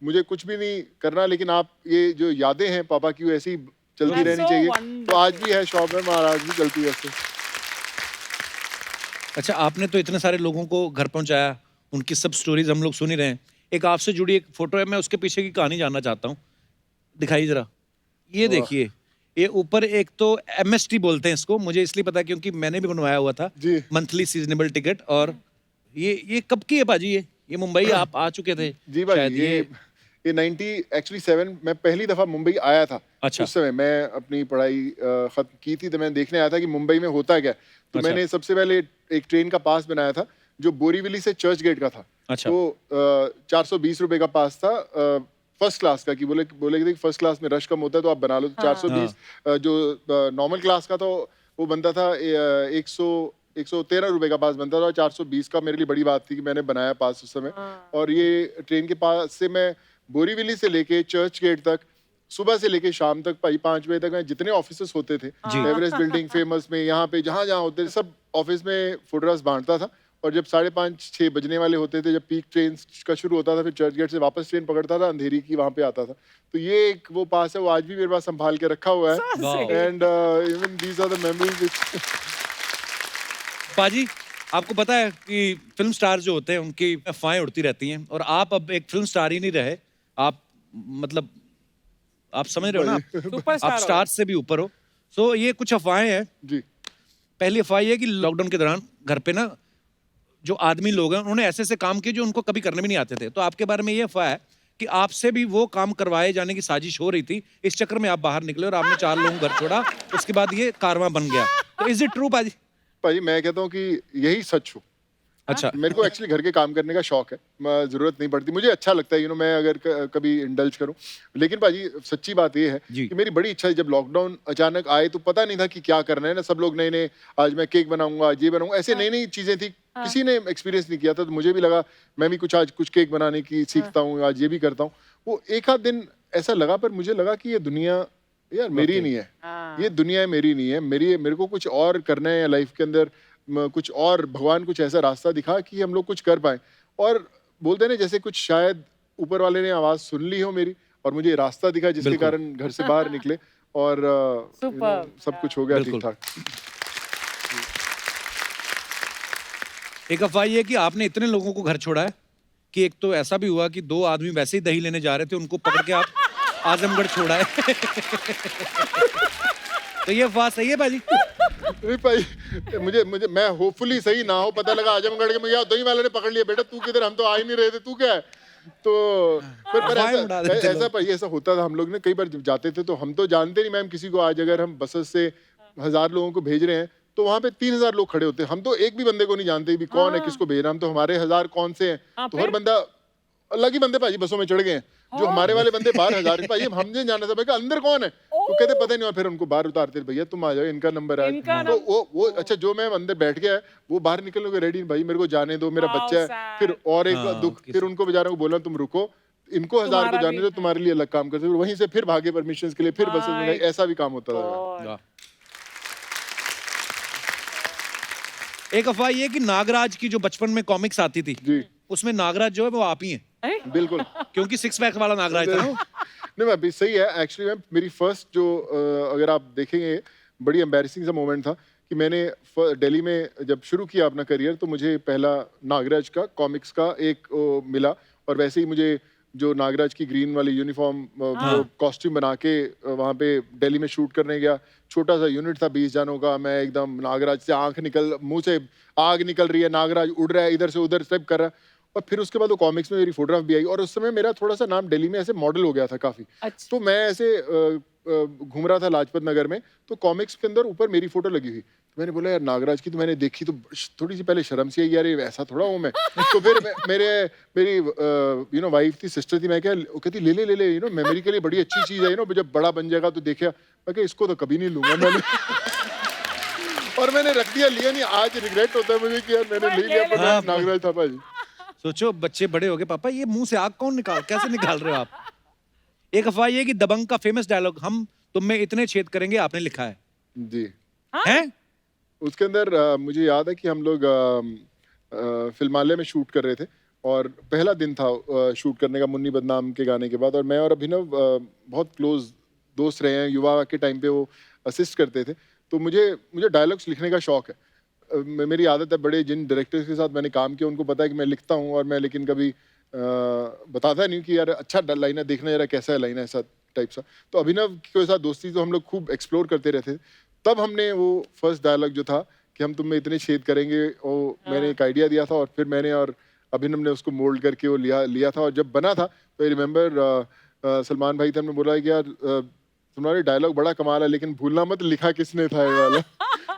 मुझे कुछ भी नहीं करना, लेकिन आप ये जो यादें हैं पापा की वो ऐसी ही चलती रहनी चाहिए। तो आज भी है शॉप में, महाराज भी चलती है ऐसे। अच्छा, आपने तो इतने सारे लोगों को घर पहुंचाया, उनकी सब स्टोरीज हम लोग सुन ही रहे हैं। एक आपसे जुड़ी एक फोटो है, मैं उसके पीछे की कहानी जानना चाहता हूँ, दिखाइए जरा। ये देखिए, ये ऊपर एक तो MST बोलते हैं इसको, मुझे इसलिए पता है क्योंकि मैंने भी बनवाया हुआ था, मंथली सीजनेबल टिकट। और ये कब की है पाजी? ये मुंबई आप आ चुके थे? जी भाई, ये 97 में पहली दफा मुंबई आया था। अच्छा। उस समय मैं अपनी पढ़ाई खत्म की थी, तो मैं देखने आया था कि मुंबई में होता क्या। तो अच्छा। मैंने सबसे पहले एक ट्रेन का पास बनाया था जो बोरीवली से चर्च गेट का था। अच्छा। तो 420 रुपए का पास था, फर्स्ट क्लास का। कि बोले कि फर्स्ट क्लास में रश कम होता है तो आप बना लो। 420 जो नॉर्मल क्लास का तो वो बनता था 113 रुपए का पास बनता था। 420 का मेरे लिए बड़ी बात थी कि मैंने बनाया पास उस समय। और ये ट्रेन के पास से मैं बोरीवली से लेके चर्च गेट तक, सुबह से लेके शाम तक, 5 बजे तक मैं जितने ऑफिसेस होते थे, एवरेस्ट बिल्डिंग, फेमस में, यहाँ पे जहाँ होते थे, सब ऑफिस में फोटोग्राफ्स बांटता था। और जब 5:30-6 बजने वाले होते थे, जब पीक ट्रेन का शुरू होता था, फिर चर्च गेट से वापस ट्रेन पकड़ता था, अंधेरी की वहाँ पे आता था। तो ये एक वो पास है, वो आज भी मेरे पास संभाल के रखा हुआ है। And even these are the memories. पाजी, आपको पता है कि फिल्म स्टार जो होते हैं उनकी अफवाहें उड़ती रहती हैं, और आप अब एक फिल्म स्टार ही नहीं रहे, आप मतलब आप समझ रहे हो ना, आप स्टार से भी ऊपर हो। सो ये कुछ अफवाहें हैं जी। पहली अफवाह ये है कि लॉकडाउन के दौरान घर पे ना जो आदमी लोग हैं उन्होंने ऐसे ऐसे काम किए जो उनको कभी करने भी नहीं आते थे। तो आपके बारे में ये अफवाह है कि आपसे भी वो काम करवाए जाने की साजिश हो रही थी, इस चक्कर में आप बाहर निकले और आपने 4 लोगों को घर छोड़ा, उसके बाद ये कारवां बन गया। तो इज इट ट्रू पाजी? भाई मैं कहता हूँ कि यही सच हो। अच्छा। मेरे को एक्चुअली घर के काम करने का शौक है, जरूरत नहीं पड़ती, मुझे अच्छा लगता है मैं अगर कभी इंडल्ज करूं। लेकिन भाजी सच्ची बात ये है कि मेरी बड़ी इच्छा है, जब लॉकडाउन अचानक आए तो पता नहीं था कि क्या करना है ना। सब लोग नए आज मैं केक बनाऊंगा, आज ये बनाऊंगा, ऐसे नई नई चीजें थी, किसी ने एक्सपीरियंस नहीं किया था। तो मुझे भी लगा मैं भी आज कुछ केक बनाने की सीखता हूँ, आज ये भी करता हूँ। वो एक आध दिन ऐसा लगा, पर मुझे लगा कि ये दुनिया यार मेरी नहीं है, ये दुनिया मेरी नहीं है, मेरे को कुछ और करना है लाइफ के अंदर, कुछ और, भगवान कुछ ऐसा रास्ता दिखा कि हम लोग कुछ कर पाए। और बोलते ना जैसे कुछ शायद ऊपर वाले ने आवाज सुन ली हो मेरी, और मुझे रास्ता दिखा जिसके कारण घर से बाहर निकले, और सब कुछ हो गया ठीक ठाक। एक अफवाह ये है कि आपने इतने लोगों को घर छोड़ा है कि एक तो ऐसा भी हुआ कि 2 आदमी वैसे ही दही लेने जा रहे थे, उनको पकड़ के आप आजमगढ़ छोड़ा है। तो ये अफवाह सही है भाजी? नहीं भाई, मुझे मैं होपफुली सही ना हो, पता लगा आजमगढ़ के मुझे दही वाले ने पकड़ लिया, बेटा तू किधर, हम तो आ ही नहीं रहे थे, तू क्या है। तो पर ऐसा भाई ऐसा होता था। हम लोग ने कई बार जब जाते थे तो हम तो जानते नहीं मैम किसी को। आज अगर हम बसेस से 1000 लोगों को भेज रहे हैं तो वहाँ पे 3000 लोग खड़े होते हैं, हम तो एक भी बंदे को नहीं जानते भी कौन है, किसको भेज रहा। हम तो हमारे 1000 कौन से हैं, तो हर बंदा अलग ही बंदे भाई बसों में चढ़ गए हैं। जो हमारे वाले बंदे 12,000 भाई, हम नहीं जाना था भाई अंदर कौन है, वो कहते पता नहीं, और फिर उनको बाहर उतारते, भैया तुम आ जाओ, इनका नंबर है। तो वो अच्छा, जो मैं अंदर बैठ गया है वो बाहर निकलने को रेडी, भाई मेरे को जाने दो, मेरा बच्चा है। फिर और एक दुख, फिर उनको बेचारों को बोला तुम रुको, इनको 1000 को जाने दो, तुम्हारे लिए अलग काम करते, वहीं से फिर भागे परमिशन के लिए, फिर बस में गए, ऐसा भी काम होता था। एक अफवाह ये कि नागराज की जो बचपन में कॉमिक्स आती थी जी, उसमें नागराज जो है वो आप ही हैं। बिल्कुल। क्योंकि 6 पैक वाला नागराज था ना। नहीं मैं सही है एक्चुअली। मैं मेरी फर्स्ट जो अगर आप देखेंगे बड़ी एम्बैरेसिंग सा मोमेंट था कि मैंने दिल्ली में जब शुरू किया अपना करियर, तो मुझे पहला नागराज का कॉमिक्स का एक मिला, और वैसे ही मुझे जो नागराज की ग्रीन वाली यूनिफॉर्म कॉस्ट्यूम बना के वहाँ पे दिल्ली में शूट करने गया। छोटा सा यूनिट था 20 जनों का, मैं एकदम नागराज से मुंह से आग निकल रही है, नागराज उड़ रहा है, इधर से उधर स्टेप कर रहा है। और फिर उसके बाद वो कॉमिक्स में मेरी फोटोग्राफ भी आई, और उस समय मेरा थोड़ा सा नाम दिल्ली में ऐसे मॉडल हो गया था काफी। अच्छा। तो मैं ऐसे घूम रहा था लाजपत नगर में, तो कॉमिक्स के अंदर ऊपर मेरी फोटो लगी हुई। तो मैंने बोला यार नागराज की, तो मैंने देखी तो थोड़ी सी पहले शर्म सी आई, यार ये ऐसा थोड़ा हूँ मैं। तो फिर मेरी वाइफ थी, सिस्टर थी, मैं क्या, वो कहती ले ले मेमोरी के लिए बड़ी अच्छी चीज है, जब बड़ा बन जाएगा तो देखा। मैं क्या इसको तो कभी नहीं लूंगा मैंने। और मैंने रख दिया, लिया नहीं। आज रिग्रेट होता है मुझे कि यार मैंने ले लिया, पर नागराज था भाई। सोचो बच्चे बड़े हो गए, पापा ये मुंह से आग कौन कैसे निकाल रहे हो आप। एक अफवाह ये कि दबंग का फेमस डायलॉग, हम तुम में इतने छेद करेंगे, आपने लिखा है जी। हैं? उसके अंदर मुझे याद है कि हम लोग फिल्मालय में शूट कर रहे थे, और पहला दिन था शूट करने का मुन्नी बदनाम के गाने के बाद। और मैं और अभिनव बहुत क्लोज दोस्त रहे हैं, युवा के टाइम पे वो असिस्ट करते थे। तो मुझे डायलॉग्स लिखने का शौक है। मेरी आदत है, बड़े जिन डायरेक्टर्स के साथ मैंने काम किया उनको पता है कि मैं लिखता हूँ, और मैं लेकिन कभी बताता नहीं कि यार अच्छा लाइन है, देखना जरा कैसा है लाइन है, ऐसा टाइप सा। तो अभिनव के साथ दोस्ती तो हम लोग खूब एक्सप्लोर करते रहते थे। तब हमने वो फर्स्ट डायलॉग जो था कि हम तुम में इतने छेद करेंगे, वो मैंने एक आइडिया दिया था, और फिर मैंने और अभिनव ने उसको मोल्ड करके वो लिया था। और जब बना था तो आई रिमेम्बर सलमान भाई थे, हमने बोला कि यार तुम्हारे डायलॉग बड़ा कमाल है, लेकिन भूलना मत लिखा किसने था ये वाला।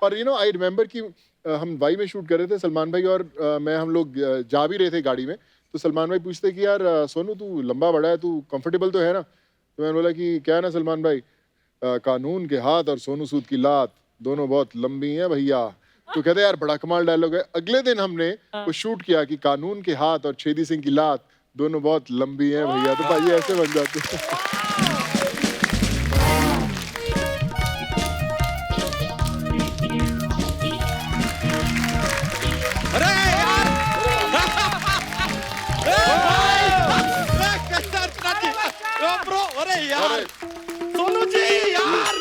और आई रिमेम्बर कि हम वाई में शूट कर रहे थे, सलमान भाई और मैं, हम लोग जा भी रहे थे गाड़ी में। तो सलमान भाई पूछते कि यार सोनू तू लंबा बड़ा है, तू कंफर्टेबल तो है ना। तो मैंने बोला कि क्या है ना सलमान भाई, कानून के हाथ और सोनू सूद की लात दोनों बहुत लंबी हैं भैया। तो कहते यार बड़ा कमाल डायलॉग है। अगले दिन हमने वो शूट किया कि कानून के हाथ और छेदी सिंह की लात दोनों बहुत लंबी हैं भैया। तो भाई ऐसे बन जाते हैं। सोनू जी यार,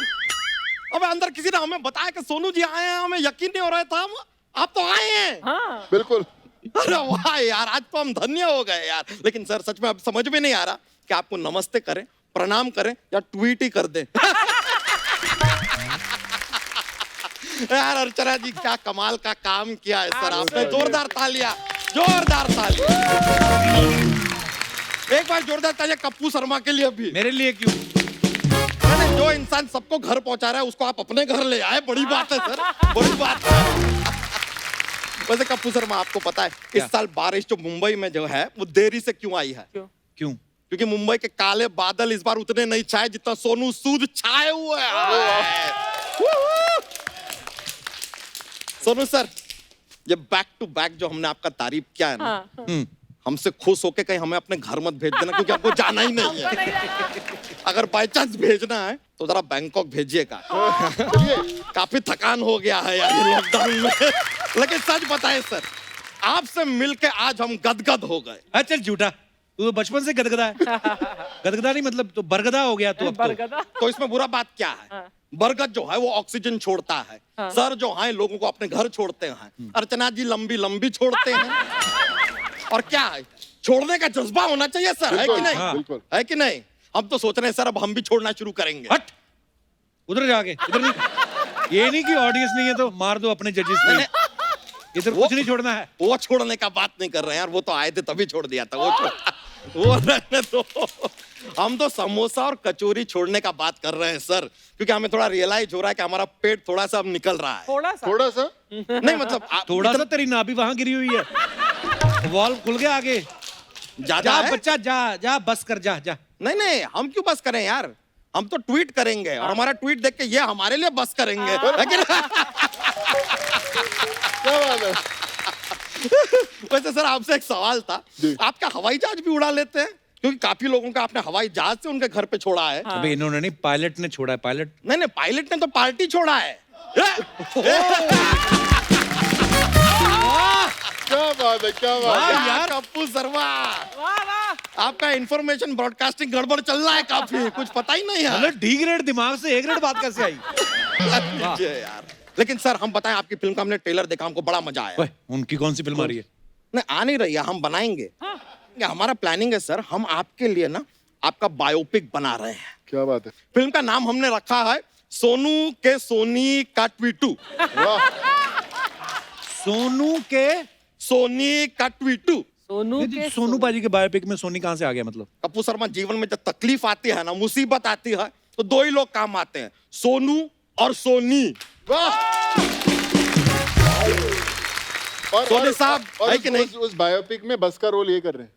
अब अंदर किसी ने हमें बताया कि सोनू जी आए हैं, हमें यकीन नहीं हो रहा था। आप तो आए हैं। हाँ। बिल्कुल। अरे वाह यार, आज तो हम धन्य हो गए यार। लेकिन सर सच में अब समझ में नहीं आ रहा कि आपको नमस्ते करें, प्रणाम करें, या ट्वीट ही कर दें। यार अर्चना जी क्या कमाल का काम किया है सर आपने। जोरदार तालियां, जोरदार तालियां। एक बार जोरदार तालियां कप्पू शर्मा के लिए भी। मेरे लिए क्यों? जो इंसान सबको घर पहुंचा रहा है उसको आप अपने घर ले आए, बड़ी बात है सर, बड़ी बात है। वैसे कप्पू शर्मा आपको पता है इस साल बारिश जो मुंबई में जो है वो देरी से क्यों आई है? क्यों? क्योंकि मुंबई के काले बादल इस बार उतने नहीं छाए जितना सोनू सूद छाए हुए हैं। सोनू सर, ये बैक टू बैक जो हमने आपका तारीफ किया है ना, हमसे खुश होके कहीं हमें अपने घर मत भेज देना, क्योंकि आपको जाना ही नहीं है। अगर बाय चांस भेजना है तो जरा बैंकॉक भेजिएगा। काफी थकान हो गया है यार लॉकडाउन में। लेकिन सच बताएं सर, आपसे मिलके आज हम गदगद हो गए। चल झूठा, तू तो बचपन से गदगदा है। गदगदा नहीं मतलब तो बरगदा हो गया तू अब तो इसमें बुरा बात क्या है? बरगद जो है वो ऑक्सीजन छोड़ता है। सर जो है लोगों को अपने घर छोड़ते हैं। अर्चना जी लंबी लंबी छोड़ते हैं। और क्या है, छोड़ने का जज्बा होना चाहिए सर, है कि नहीं? है कि नहीं? हम तो सोच रहे हैं सर अब हम भी छोड़ना शुरू करेंगे। हट उधर जाके, इधर नहीं। ये नहीं कि ऑडियंस नहीं है तो मार दो अपने जजेस को। इधर कुछ नहीं छोड़ना है। वो छोड़ने का बात नहीं कर रहे हैं यार, वो तो आए थे तभी छोड़ दिया था। वो रहने दो। हम तो समोसा और कचौरी छोड़ने का बात कर रहे हैं सर, क्योंकि हमें थोड़ा रियलाइज हो रहा है कि हमारा पेट थोड़ा सा अब निकल रहा है। थोड़ा सा नहीं मतलब थोड़ा सा तेरी नाभि वहां गिरी हुई है, वॉल खुल गया आगे। ज्यादा बच्चा जा बस कर, जा। नहीं हम क्यों बस करें यार, हम तो ट्वीट करेंगे और हमारा ट्वीट देख के ये हमारे लिए बस करेंगे, है कि नहीं? क्या बात है। वैसे सर आपसे एक सवाल था, आप क्या हवाई जहाज भी उड़ा लेते हैं? क्योंकि काफी लोगों का आपने हवाई जहाज से उनके घर पे छोड़ा है। अबे इन्होंने नहीं, पायलट ने छोड़ा है, पायलट। नहीं नहीं, पायलट ने तो पार्टी छोड़ा है। क्या बात है, क्या बात है। यार कप्पू शर्मा, वाह वाह। आपका इंफॉर्मेशन ब्रॉडकास्टिंग गड़बड़ चल रहा है काफी, कुछ पता ही नहीं है। मतलब डी ग्रेड दिमाग से ए ग्रेड बात कैसे आई? लीजिए यार। लेकिन सर हम बताएं, आपकी फिल्म का हमने ट्रेलर देखा, हमको बड़ा मजा आया। ओए, उनकी कौन सी फिल्म आ रही है? नहीं आ नहीं रही है, हम बनाएंगे। हमारा प्लानिंग है सर, हम आपके लिए ना आपका बायोपिक बना रहे हैं। क्या बात है। फिल्म का नाम हमने रखा है सोनू के सोनी का ट्वीटू। वाह। सोनू के सोनी का ट्वीटू। सोनू पाजी के बायोपिक में सोनी कहां से आ गया मतलब? कपूर शर्मा, जीवन में जब तकलीफ आती है ना, मुसीबत आती है, तो दो ही लोग काम आते हैं, सोनू और सोनी। और सोनी साहब, और है कि नहीं? उस बायोपिक में बस का रोल ये कर रहे हैं।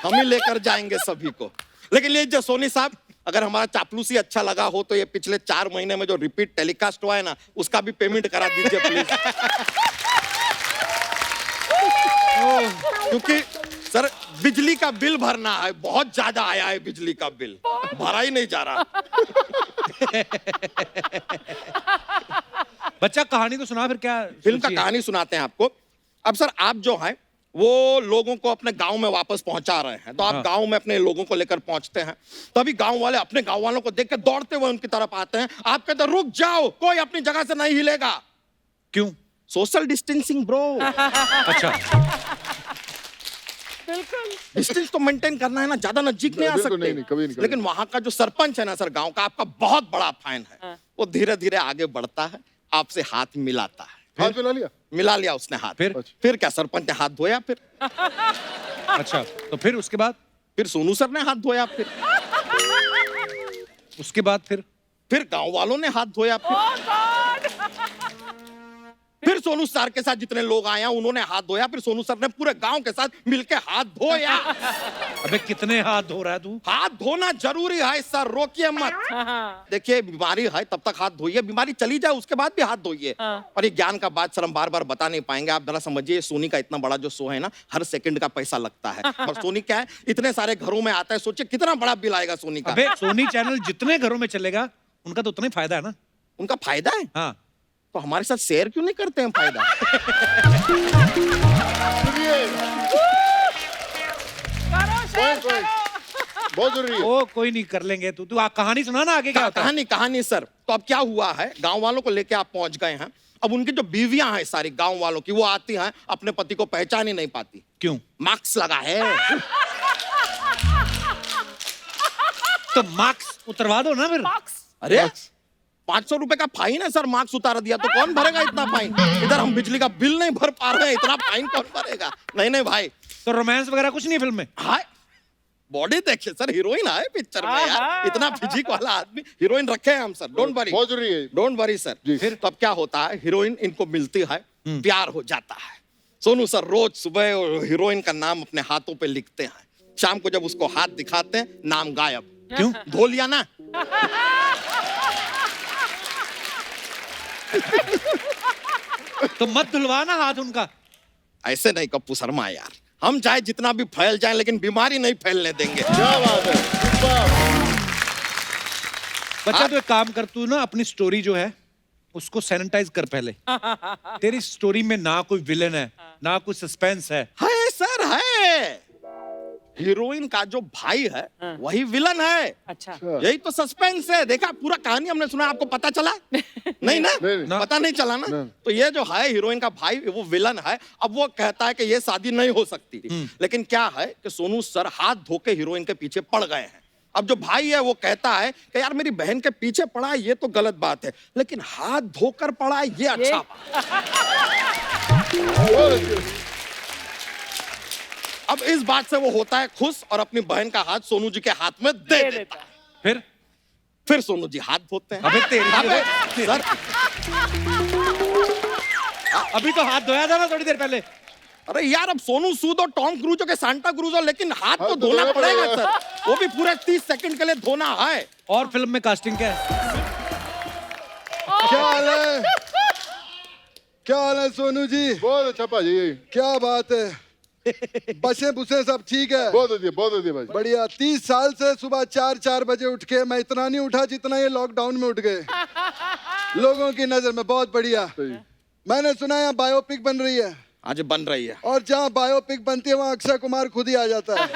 हम ही लेकर जाएंगे सभी को। लेकिन ये जो सोनी साहब, अगर हमारा चापलूसी अच्छा लगा हो तो ये पिछले 4 महीने में जो रिपीट टेलीकास्ट हुआ है ना, उसका भी पेमेंट करा दीजिए प्लीज। क्योंकि सर बिजली का बिल भरना है, बहुत ज्यादा आया है बिजली का बिल, भरा ही नहीं जा रहा। बच्चा कहानी तो सुना, फिर क्या फिल्म का सोचिए? कहानी सुनाते हैं आपको। अब सर आप जो हैं वो लोगों को अपने गांव में वापस पहुंचा रहे हैं, तो आप हाँ। गांव में अपने लोगों को लेकर पहुंचते हैं, तभी गांव वाले अपने गांव वालों को देख के दौड़ते हुए उनकी तरफ आते हैं। आप कहते हैं रुक जाओ, कोई अपनी जगह से नहीं हिलेगा। क्यों? Social distancing bro. अच्छा, बिल्कुल। डिस्टेंस तो मेंटेन करना है ना, ज्यादा नजदीक नहीं आ बिल्कुल सकते। नहीं, कभी नहीं, कभी लेकिन वहां का जो सरपंच है ना सर गांव का, आपका बहुत बड़ा फैन है, वो धीरे धीरे आगे बढ़ता है, आपसे हाथ मिलाता है। हाथ मिला लिया। मिला लिया उसने हाथ। फिर क्या सरपंच ने हाथ धोया? फिर अच्छा, तो फिर उसके बाद? फिर सोनू सर ने हाथ धोया। फिर उसके बाद फिर गांव वालों ने हाथ धोया। फिर सोनू सर के साथ जितने लोग आए हैं उन्होंने हाथ धोया। फिर सोनू सर ने पूरे गांव के साथ मिलके हाथ धोया। अबे कितने हाथ धो रहा है तू? हाथ धोना जरूरी है सर, रोकिए मत। देखिए बीमारी है तब तक हाथ धोइए, बीमारी चली जाए उसके बाद भी हाथ धोइए। और ये ज्ञान का बात सर हम बार बार बता नहीं पाएंगे। आप जरा समझिए, सोनी का इतना बड़ा जो शो है ना, हर सेकंड का पैसा लगता है। और सोनी क्या है, इतने सारे घरों में आता है, सोचिए कितना बड़ा बिल आएगा सोनी का। अबे सोनी चैनल जितने घरों में चलेगा उनका तो उतना ही फायदा है ना। उनका फायदा है, हाँ। तो हमारे साथ शेयर क्यों नहीं करते हैं फायदा? बहुत जरूरी है। ओ कोई नहीं, कर लेंगे। तू कहानी सुना ना, आगे क्या होता है? कहानी सर, तो अब क्या हुआ है, गांव वालों को लेके आप पहुंच गए हैं। अब उनकी जो बीवियां हैं सारी गांव वालों की, वो आती हैं, अपने पति को पहचान ही नहीं पाती। क्यों? मार्क्स लगा है। तो मार्क्स उतरवा दो ना फिर। अरे 500 रुपए का फाइन है सर, मार्क्स उतार दिया तो कौन भरेगा इतना फाइन? इधर हम बिजली का बिल नहीं भर पा रहे हैं, इतना फाइन कौन भरेगा? नहीं नहीं भाई। तो रोमांस वगैरह कुछ नहीं फिल्म में? हाय, बॉडी देखिए सर, हीरोइन है पिक्चर में यार, इतना फिजिक वाला आदमी, हीरोइन रखे हैं हम सर। डोंट वरी, बहुत जरूरी है। Don't worry sir. फिर तब क्या होता है, हीरोइन इनको मिलती है, प्यार हो जाता है। सोनू सर रोज सुबह हीरोइन का नाम अपने हाथों पे लिखते हैं, शाम को जब उसको हाथ दिखाते हैं नाम गायब। क्यों? धो लिया ना। तो मत धुलवाना हाथ उनका। ऐसे नहीं कप्पू शर्मा यार, हम चाहे जितना भी फैल जाए लेकिन बीमारी नहीं फैलने देंगे। क्या बात है। बच्चा तो एक काम कर, तू ना अपनी स्टोरी जो है उसको सैनिटाइज कर पहले। तेरी स्टोरी में ना कोई विलेन है, ना कोई सस्पेंस है। सर है, हीरोइन का जो भाई है वही विलन है। अच्छा, यही तो सस्पेंस है। देखा, पूरा कहानी हमने सुना, आपको पता चला? नहीं ना, नहीं। पता नहीं चला ना। तो ये जो है हीरोइन का भाई, वो विलन है। अब वो कहता है कि ये शादी नहीं हो सकती, लेकिन क्या है कि सोनू सर हाथ धो के हीरोइन के पीछे पड़ गए हैं। अब जो भाई है वो कहता है कि यार मेरी बहन के पीछे पड़ा है ये तो गलत बात है, लेकिन हाथ धोकर पड़ा है ये अच्छा बात। अब इस बात से वो होता है खुश और अपनी बहन का हाथ सोनू जी के हाथ में दे देता है। फिर सोनू जी हाथ धोते हैं। अबे सर अभी तो हाथ धोया था ना थोड़ी देर पहले। अरे यार अब सोनू सूद और टॉम क्रूज के सांता क्रूज, लेकिन हाथ तो तो धोना धोना पड़ेगा पड़ेगा। सर, वो भी पूरे 30 सेकंड के लिए धोना है। और फिल्म में कास्टिंग क्या है? क्या हाल है? क्या हाल है सोनू जी? बहुत अच्छा भाजी, क्या बात है? बसे बुसे सब ठीक है? बहुत बढ़िया भाजी। बढ़िया। 30 साल से सुबह 4 बजे उठ के मैं इतना नहीं उठा जितना ये लॉकडाउन में उठ गए लोगों की नजर में। बहुत बढ़िया। मैंने सुना यहाँ बायोपिक बन रही है। आज बन रही है। और जहाँ बायोपिक बनती है वहाँ अक्षय कुमार खुद ही आ जाता है।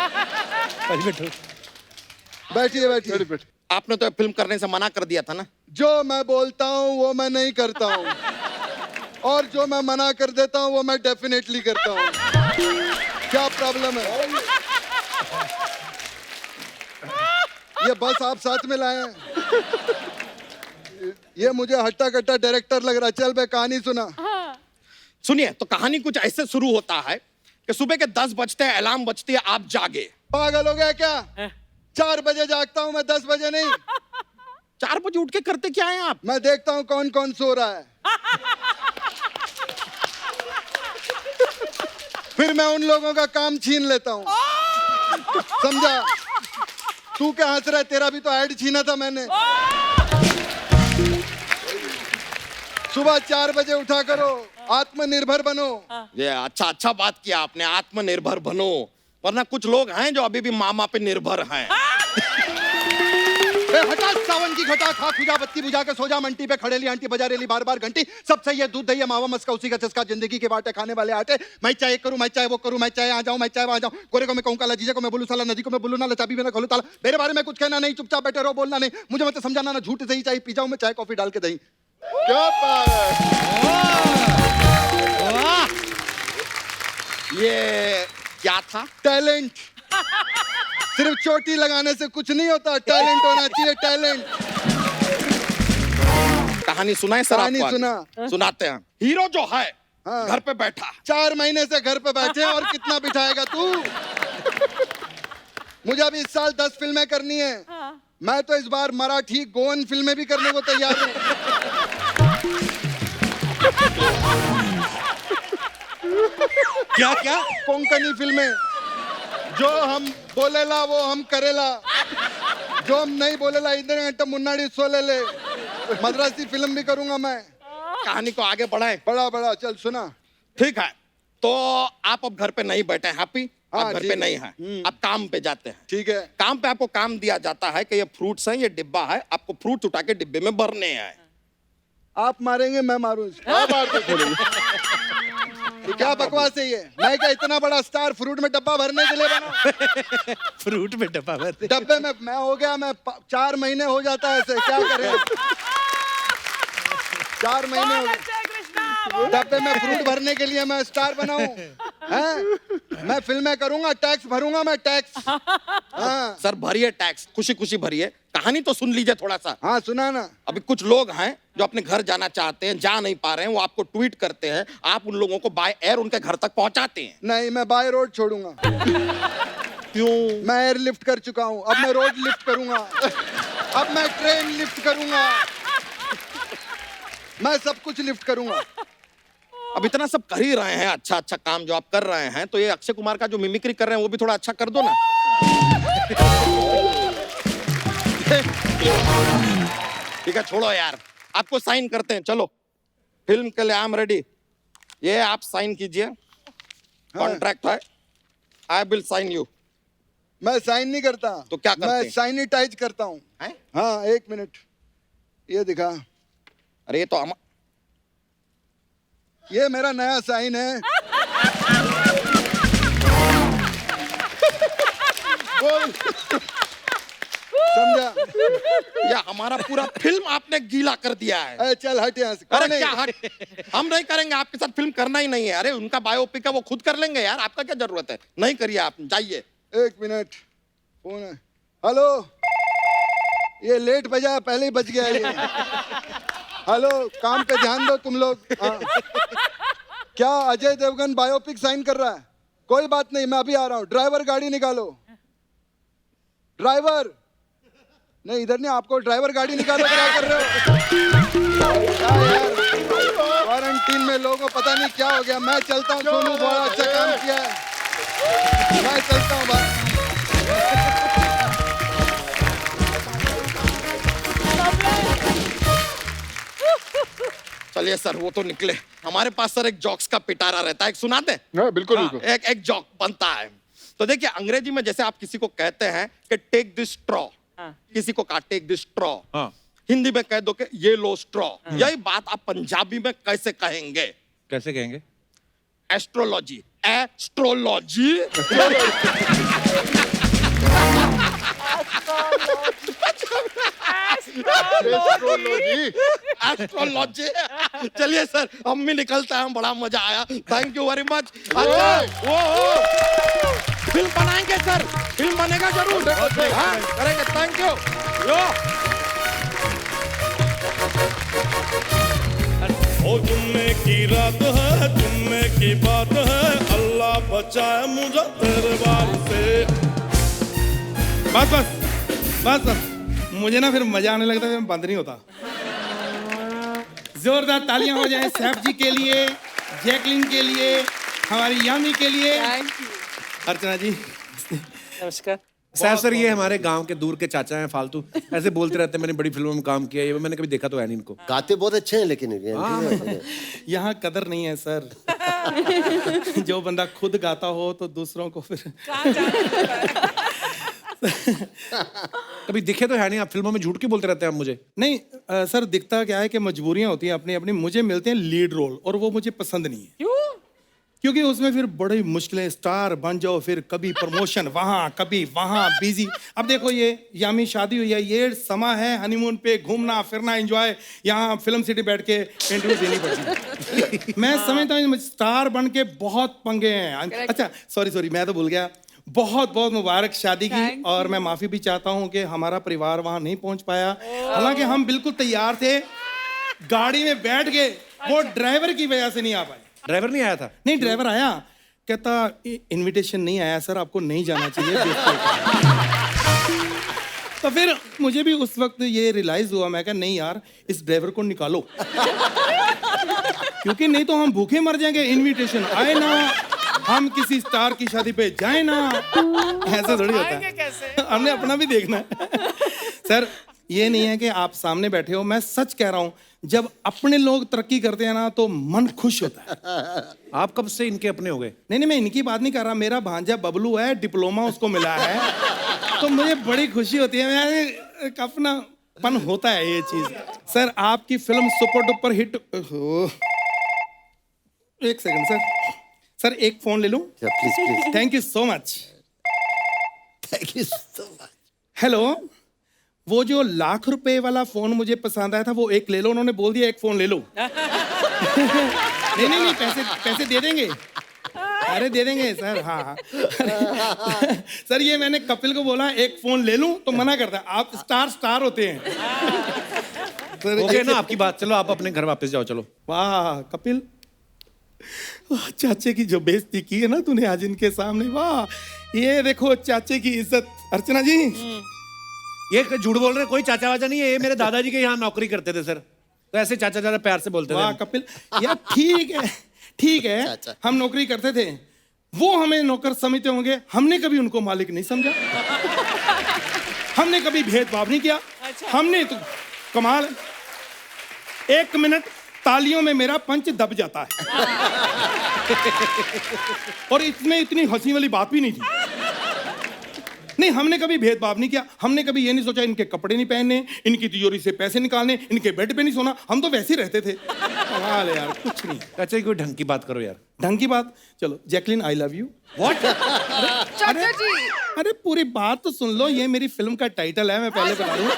बैठिए बैठिए। आपने तो फिल्म करने से मना कर दिया था ना। जो मैं बोलता हूँ वो मैं नहीं करता हूँ, और जो मैं मना कर देता हूँ वो मैं डेफिनेटली करता हूँ। क्या प्रॉब्लम है? ये बस आप साथ में लाए हैं? ये मुझे हट्टा कट्टा डायरेक्टर लग रहा है। चल बे कहानी सुना। सुनिए, तो कहानी कुछ ऐसे शुरू होता है कि सुबह के 10 बजते हैं, अलार्म बजती है, आप जागे। पागल हो गया क्या? 4 बजे जागता हूँ मैं, 10 बजे नहीं। 4 बजे उठ के करते क्या है आप? मैं देखता हूँ कौन कौन सो रहा है, फिर मैं उन लोगों का काम छीन लेता हूँ। समझा? तू क्या हंस रहा है? तेरा भी तो ऐड छीना था मैंने। सुबह 4 बजे उठा करो, आत्मनिर्भर बनो। ये अच्छा बात किया आपने, आत्मनिर्भर बनो, वरना कुछ लोग हैं जो अभी भी मामा पे निर्भर हैं। हटा सावन की घटा, खा खुजा बत्ती बुझा के सो जा मंटी पे, खड़ेली आंटी बजा रेली बार बार घंटी, सब सही है दूध दही है मावा मस्का उसी का चस्का, जिंदगी के बाटे खाने वाले आटे। मैं चाहे करूं, मैं चाहे वो करूं, मैं चाहे आ जाऊं, मैं चाहे वहां जाऊं, गोरे को मैं कहूं काला, जीजे को मैं बोलूं साला, नदी को मैं बोलूं नाला, चाबी में ना खोलूं ताला। मेरे बारे में कुछ कहना नहीं, चुपचाप बैठे रहो, बोलना नहीं, मुझे मत समझाना, ना झूठ सही चाहे पी जाऊं मैं चाय कॉफी डाल के दही। क्या बात है? ये क्या था? टैलेंट। सिर्फ चोटी लगाने से कुछ नहीं होता, टैलेंट होना चाहिए, टैलेंट। कहानी सुनाए सर? कहानी आपको सुना। सुनाते हैं। हीरो जो है हाँ। घर पे बैठा, 4 महीने से घर पे बैठे हैं, और कितना बिठाएगा तू? मुझे अभी इस साल 10 फिल्में करनी है। मैं तो इस बार मराठी गोवन फिल्में भी करने को तैयार हूँ। क्या क्या? कोंकणी फिल्में। जो हम बोलेला वो हम करेला, जो हम नहीं बोलेला इधर घंटा मुन्नाडी सोलेले। मद्रासी फिल्म भी करूंगा मैं। कहानी को आगे बढ़ाए। बड़ा बड़ा चल सुना। ठीक है, तो आप अब घर पे नहीं बैठे, हैप्पी? हाँ, आप घर ठीक पे है। नहीं है, आप काम पे जाते हैं। ठीक है। काम पे आपको काम दिया जाता है कि ये फ्रूट्स हैं, ये डिब्बा है, आपको फ्रूट उठा के डिब्बे में भरने हैं। आप मारेंगे मैं मारूं इसको? आप बात तो छोड़ो। ये क्या बकवास है ये? मैं क्या इतना बड़ा स्टार फ्रूट में डब्बा भरने के लिए बना? फ्रूट में डब्बा भरते। डब्बे में मैं हो गया, मैं 4 महीने हो जाता है ऐसे, क्या करें? 4 महीने हो गए डब्बे में फ्रूट भरने के लिए, मैं स्टार बनाऊं? हैं? मैं फिल्में करूंगा, टैक्स भरूंगा मैं, टैक्स। हाँ सर भरिए टैक्स, खुशी खुशी भरिए। कहानी तो सुन लीजिए थोड़ा सा। हाँ सुना ना। अभी कुछ लोग हैं जो अपने घर जाना चाहते हैं, जा नहीं पा रहे हैं, वो आपको ट्वीट करते हैं, आप उन लोगों को बाय एयर उनके घर तक पहुंचाते हैं। नहीं, मैं बाय रोड छोड़ूंगा। क्यों? मैं एयर लिफ्ट कर चुका हूँ, अब मैं रोड लिफ्ट करूंगा, अब मैं ट्रेन लिफ्ट करूंगा, मैं सब कुछ लिफ्ट करूंगा। अब इतना सब कर ही रहे हैं, अच्छा अच्छा काम जो आप कर रहे हैं, तो ये अक्षय कुमार का जो मिमिक्री कर रहे हैं वो भी थोड़ा अच्छा कर दो ना। ठीक है, छोड़ो यार, आपको साइन करते हैं, चलो फिल्म के लिए आई एम रेडी। ये आप साइन कीजिए, कॉन्ट्रैक्ट है, आई विल साइन यू। मैं साइन नहीं करता। तो क्या करते मैं हैं? सैनिटाइज करता हूँ। हैं? हाँ 1 मिनट, ये दिखा, अरे ये तो हम ये मेरा नया साइन है। बोल। समझा? या हमारा पूरा फिल्म आपने गीला कर दिया है। अरे चल हट यहाँ से। अरे कौन है? क्या हट, हम नहीं करेंगे, आपके साथ फिल्म करना ही नहीं है। अरे उनका बायोपिक है, वो खुद कर लेंगे यार, आपका क्या जरूरत है? नहीं करिए, आप जाइए। 1 मिनट, फोन है। हेलो, ये लेट बजा, पहले ही बज गया ये। हेलो, काम पे ध्यान दो तुम लोग। हाँ। क्या अजय देवगन बायोपिक साइन कर रहा है? कोई बात नहीं, मैं अभी आ रहा हूँ। ड्राइवर गाड़ी निकालो। ड्राइवर नहीं, इधर नहीं, आपको ड्राइवर गाड़ी निकालो, क्या कर रहे हो? क्या यार? कैंटीन में लोगों को पता नहीं क्या हो गया। मैं चलता हूँ, सोनू बड़ा अच्छा काम किया है, मैं चलता हूँ भाई। चलिए सर, वो तो निकले। हमारे पास सर एक जॉक्स का पिटारा रहता है, एक सुना दे। हाँ, बिल्कुल बिल्कुल। एक जॉक बनता है। तो देखिए, अंग्रेजी में जैसे आप किसी को कहते हैं कि टेक दिस स्ट्रॉ, किसी को कहा टेक दिस स्ट्रॉ, हाँ। हिंदी में कह दो कि ये लो स्ट्रॉ। यही बात आप पंजाबी में कैसे कहेंगे? कैसे कहेंगे? Astrology, astrology. एस्ट्रोलॉजी। चलिए सर, हम भी निकलते हैं, बड़ा मजा आया, थैंक यू वेरी मच। अच्छा, वो फिल्म बनाएंगे सर, फिल्म बनेगा जरूर। हाँ, करेंगे, थैंक यू। यो ओ जुम्मे की रात है, जुम्मे की बात है, अल्लाह बचाए मुझे तेरे बाल से। बस बस बस बस, मुझे ना फिर मजा आने लगता है, बंद नहीं होता। जोरदार तालियां हो जाएं सैफ जी के लिए, जैकलिन के लिए, हमारी यामी के लिए। अर्चना जी नमस्कार। सैफ सर, ये हमारे गांव के दूर के चाचा हैं, फालतू ऐसे बोलते रहते हैं मैंने बड़ी फिल्मों में काम किया है, ये मैंने कभी देखा तो है नहीं इनको। गाते बहुत अच्छे हैं लेकिन ये। यहाँ कदर नहीं है सर। जो बंदा खुद गाता हो तो दूसरों को फिर कभी दिखे तो है नहीं, आप फिल्मों में झूठ क्यों बोलते रहते हैं आप मुझे? नहीं सर, दिखता क्या है कि मजबूरियां होती हैं अपनी अपनी। मुझे मिलते हैं लीड रोल और वो मुझे पसंद नहीं है। क्यों? क्योंकि उसमें फिर बड़ी मुश्किलें, स्टार बन जाओ, फिर कभी प्रमोशन वहां, कभी वहां, बिजी। अब देखो, ये यामी शादी हुई है, ये समा है हनीमून पे घूमना फिरना, एंजॉय। यहाँ फिल्म सिटी बैठ के इंटरव्यू देनी पड़ती। मैं समझता हूँ स्टार बन के बहुत पंगे हैं। अच्छा सॉरी, मैं तो भूल गया। बहुत बहुत मुबारक शादी की, और मैं माफी भी चाहता हूँ कि हमारा परिवार वहां नहीं पहुंच पाया। हालांकि हम बिल्कुल तैयार थे, गाड़ी में बैठ गए, वो ड्राइवर की वजह से नहीं आ पाए। ड्राइवर नहीं आया था? नहीं, ड्राइवर आया, कहता इनविटेशन नहीं आया सर, आपको नहीं जाना चाहिए। तो फिर मुझे भी उस वक्त ये रियलाइज हुआ, मैं कहा नहीं यार, इस ड्राइवर को निकालो, क्योंकि नहीं तो हम भूखे मर जाएंगे। इनविटेशन आए ना, हम किसी स्टार की शादी पे जाए ना, ऐसा थोड़ी होता है। हमने अपना भी देखना है। सर, ये नहीं है कि आप सामने बैठे हो, मैं सच कह रहा हूं, जब अपने लोग तरक्की करते हैं ना तो मन खुश होता है। आप कब से इनके अपने हो गए? नहीं, मैं इनकी बात नहीं कर रहा, मेरा भांजा बबलू है, डिप्लोमा उसको मिला है, तो मुझे बड़ी खुशी होती है। मैं अपना पन होता है ये चीज। सर, आपकी फिल्म सुपर डुपर हिट। एक सेकंड सर, एक फोन ले लूं? Please please, thank you so much. Thank you so much. Hello, वो जो ₹1,00,000 वाला फोन मुझे पसंद आया था, वो एक ले लो। उन्होंने बोल दिया एक फोन ले लो। नहीं, पैसे दे देंगे। अरे दे देंगे सर। हाँ। सर, ये मैंने कपिल को बोला एक फोन ले लूं तो मना करता है। आप स्टार होते हैं। हो गया ना आपकी बात, चलो आप अपने घर वापस जाओ, चलो। वाह कपिल, चाचे की जो बेइज्जती की है ना तूने आज इनके सामने, वाह, ये देखो चाचे की इज्जत। अर्चना जी, ये झूठ बोल रहे, कोई चाचा वाचा नहीं है, ये मेरे दादाजी के यहाँ नौकरी करते थे सर, तो ऐसे चाचा ज्यादा प्यार से बोलते थे। वाह कपिल, यार ठीक है, हम नौकरी करते थे, वो हमें नौकर समझते होंगे, हमने कभी उनको मालिक नहीं समझा। हमने कभी भेदभाव नहीं किया। हमने तो कमाल है। 1 मिनट तालियों में मेरा पंच दब जाता है। और इसमें इतनी हंसी वाली बात भी नहीं थी। नहीं, हमने कभी भेदभाव नहीं किया। हमने कभी ये नहीं सोचा इनके कपड़े नहीं पहनने, इनकी तिजोरी से पैसे निकालने, इनके बेड पे नहीं सोना। हम तो वैसे ही रहते थे। कमाल है यार, कुछ नहीं। अच्छा, कोई ढंग की बात करो यार। ढंग की बात? चलो, Jacqueline I love you. What? चाचा जी, अरे पूरी बात तो सुन लो, ये मेरी फिल्म का टाइटल है, मैं पहले बता दूं।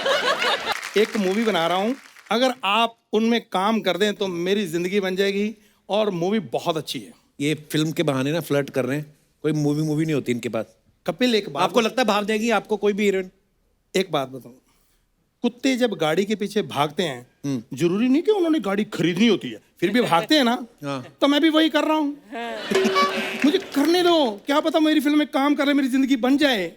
एक मूवी बना रहा हूं, अगर आप उनमें काम कर दें तो मेरी जिंदगी बन जाएगी, और मूवी बहुत अच्छी है। ये फिल्म के बहाने ना फ्लर्ट कर रहे हैं, कोई मूवी नहीं होती इनके पास। कपिल, एक बात आपको लगता है भाव देगी आपको कोई भी हीरोइन? एक बात बताऊं, कुत्ते जब गाड़ी के पीछे भागते हैं, जरूरी नहीं कि उन्होंने गाड़ी खरीदनी होती है, फिर भी भागते हैं ना। तो मैं भी वही कर रहा हूँ। मुझे करने दो, क्या पता मेरी फिल्म में काम कर रहे, मेरी जिंदगी बन जाए।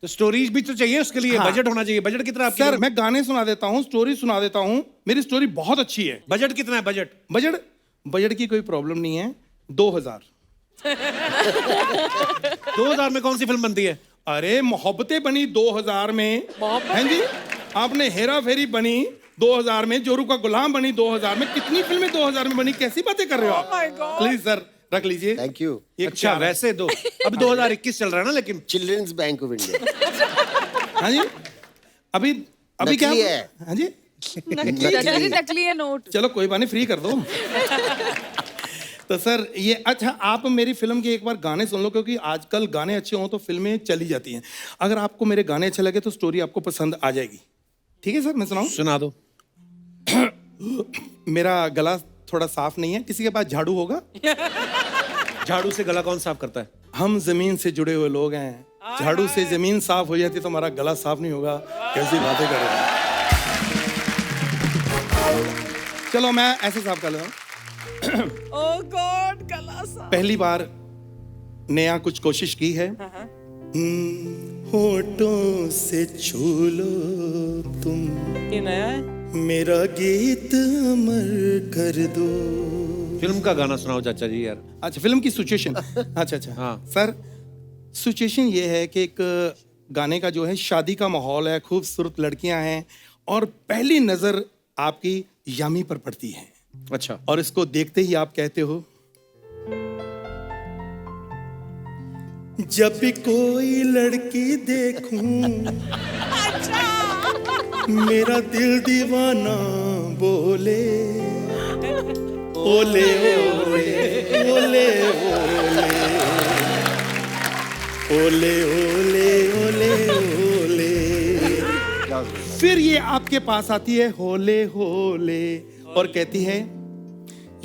तो स्टोरीज भी तो चाहिए उसके लिए। हाँ। बजट होना चाहिए। बजट कितना आपकी? सर, मैं गाने सुना देता हूँ, स्टोरी सुना देता हूँ, मेरी स्टोरी बहुत अच्छी है। बजट कितना है? बजट बजट की कोई प्रॉब्लम नहीं है, 2000। 2000 में कौन सी फिल्म बनती है? अरे मोहब्बतें बनी 2000 में, हैं जी? आपने हेरा फेरी बनी 2000 में, जोरू का गुलाम बनी 2000 में, कितनी फिल्में 2000 में बनी? कैसी बातें कर रहे हो आप? प्लीज सर रख लीजिए। Thank you. अच्छा वैसे दो, अब 2021 चल रहा है ना, लेकिन चिल्ड्रंस बैंक ऑफ इंडिया। हाँ जी, अभी अभी क्या? नकली है। हाँ जी, नकली है नोट। चलो कोई बात नहीं, फ्री कर दो। तो सर ये अच्छा, आप मेरी फिल्म के एक बार गाने सुन लो, क्योंकि आजकल गाने अच्छे हों तो फिल्में चली जाती हैं। अगर आपको मेरे गाने अच्छे लगे तो स्टोरी आपको पसंद आ जाएगी। ठीक है सर, मैं सुनाऊं? सुना दो। मेरा गला थोड़ा साफ नहीं है, किसी के पास झाड़ू होगा? झाड़ू से गला कौन साफ करता है? हम जमीन से जुड़े हुए लोग हैं, झाड़ू से जमीन साफ हो जाती तो हमारा गला साफ नहीं होगा। कैसी बातें कर रहे हैं? चलो मैं ऐसे साफ कर लेता हूँ। ओह गॉड, गला सा। पहली बार नया कुछ कोशिश की है। होठों से छू लो तुम, ये नया है? मेरा गीत अमर कर दो। फिल्म का गाना सुनाओ चाचा जी यार। अच्छा, फिल्म की सिचुएशन। अच्छा अच्छा हाँ। सर, सिचुएशन ये है कि एक गाने का जो है शादी का माहौल है, खूबसूरत लड़कियां हैं और पहली नजर आपकी यामी पर पड़ती है। अच्छा। और इसको देखते ही आप कहते हो, जब भी कोई लड़की देखूं मेरा दिल दीवाना बोले, ओले ओले ओले ओले ओले ओले ओले। फिर ये आपके पास आती है होले होले और कहती है,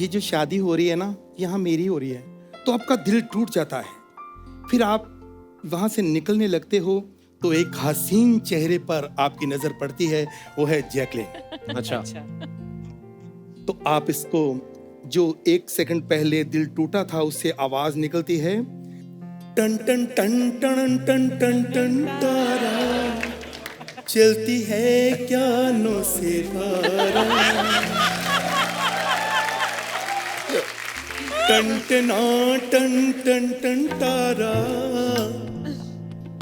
ये जो शादी हो रही है ना, यहाँ मेरी हो रही है। तो आपका दिल टूट जाता है। फिर आप वहां से निकलने लगते हो तो एक हसीन चेहरे पर आपकी नजर पड़ती है, वो है जैकलिन। अच्छा। तो आप इसको, जो एक सेकंड पहले दिल टूटा था, उससे आवाज निकलती है, टन टन टन टन टन टन टन तारा चलती है क्या नो से पारा, टन टना टन टन टन तारा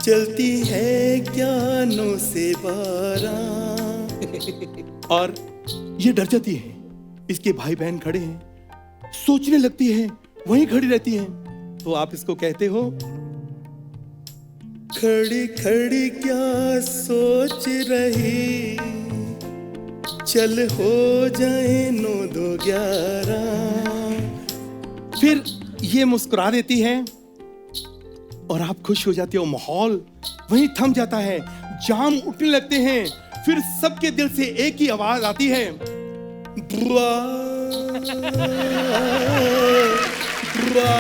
चलती है क्या नो से बारा। और ये डर जाती है, इसके भाई बहन खड़े हैं, सोचने लगती है, वहीं खड़ी रहती है। तो आप इसको कहते हो, खड़ी खड़ी क्या सोच रही, चल हो जाए 9-2-11। फिर ये मुस्कुरा देती है और आप खुश हो जाते हो। माहौल वहीं थम जाता है, जाम उठने लगते हैं। फिर सबके दिल से एक ही आवाज आती है, बुआ बुआ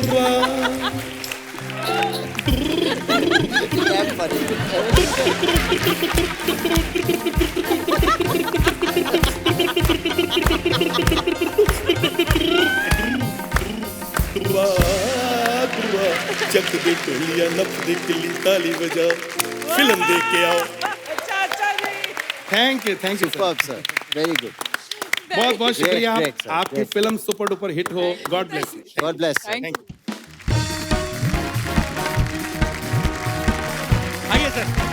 बुआ। चक दे टोलिया, नप दे किल्ली, ताली बजा, फिल्म देख के आओ। चाचा जी, thank you Superb, sir. Very good. बहुत बहुत शुक्रिया। great, sir. आपकी Great. Film super duper hit हो। God bless you. God bless. Thank you. आइए सर।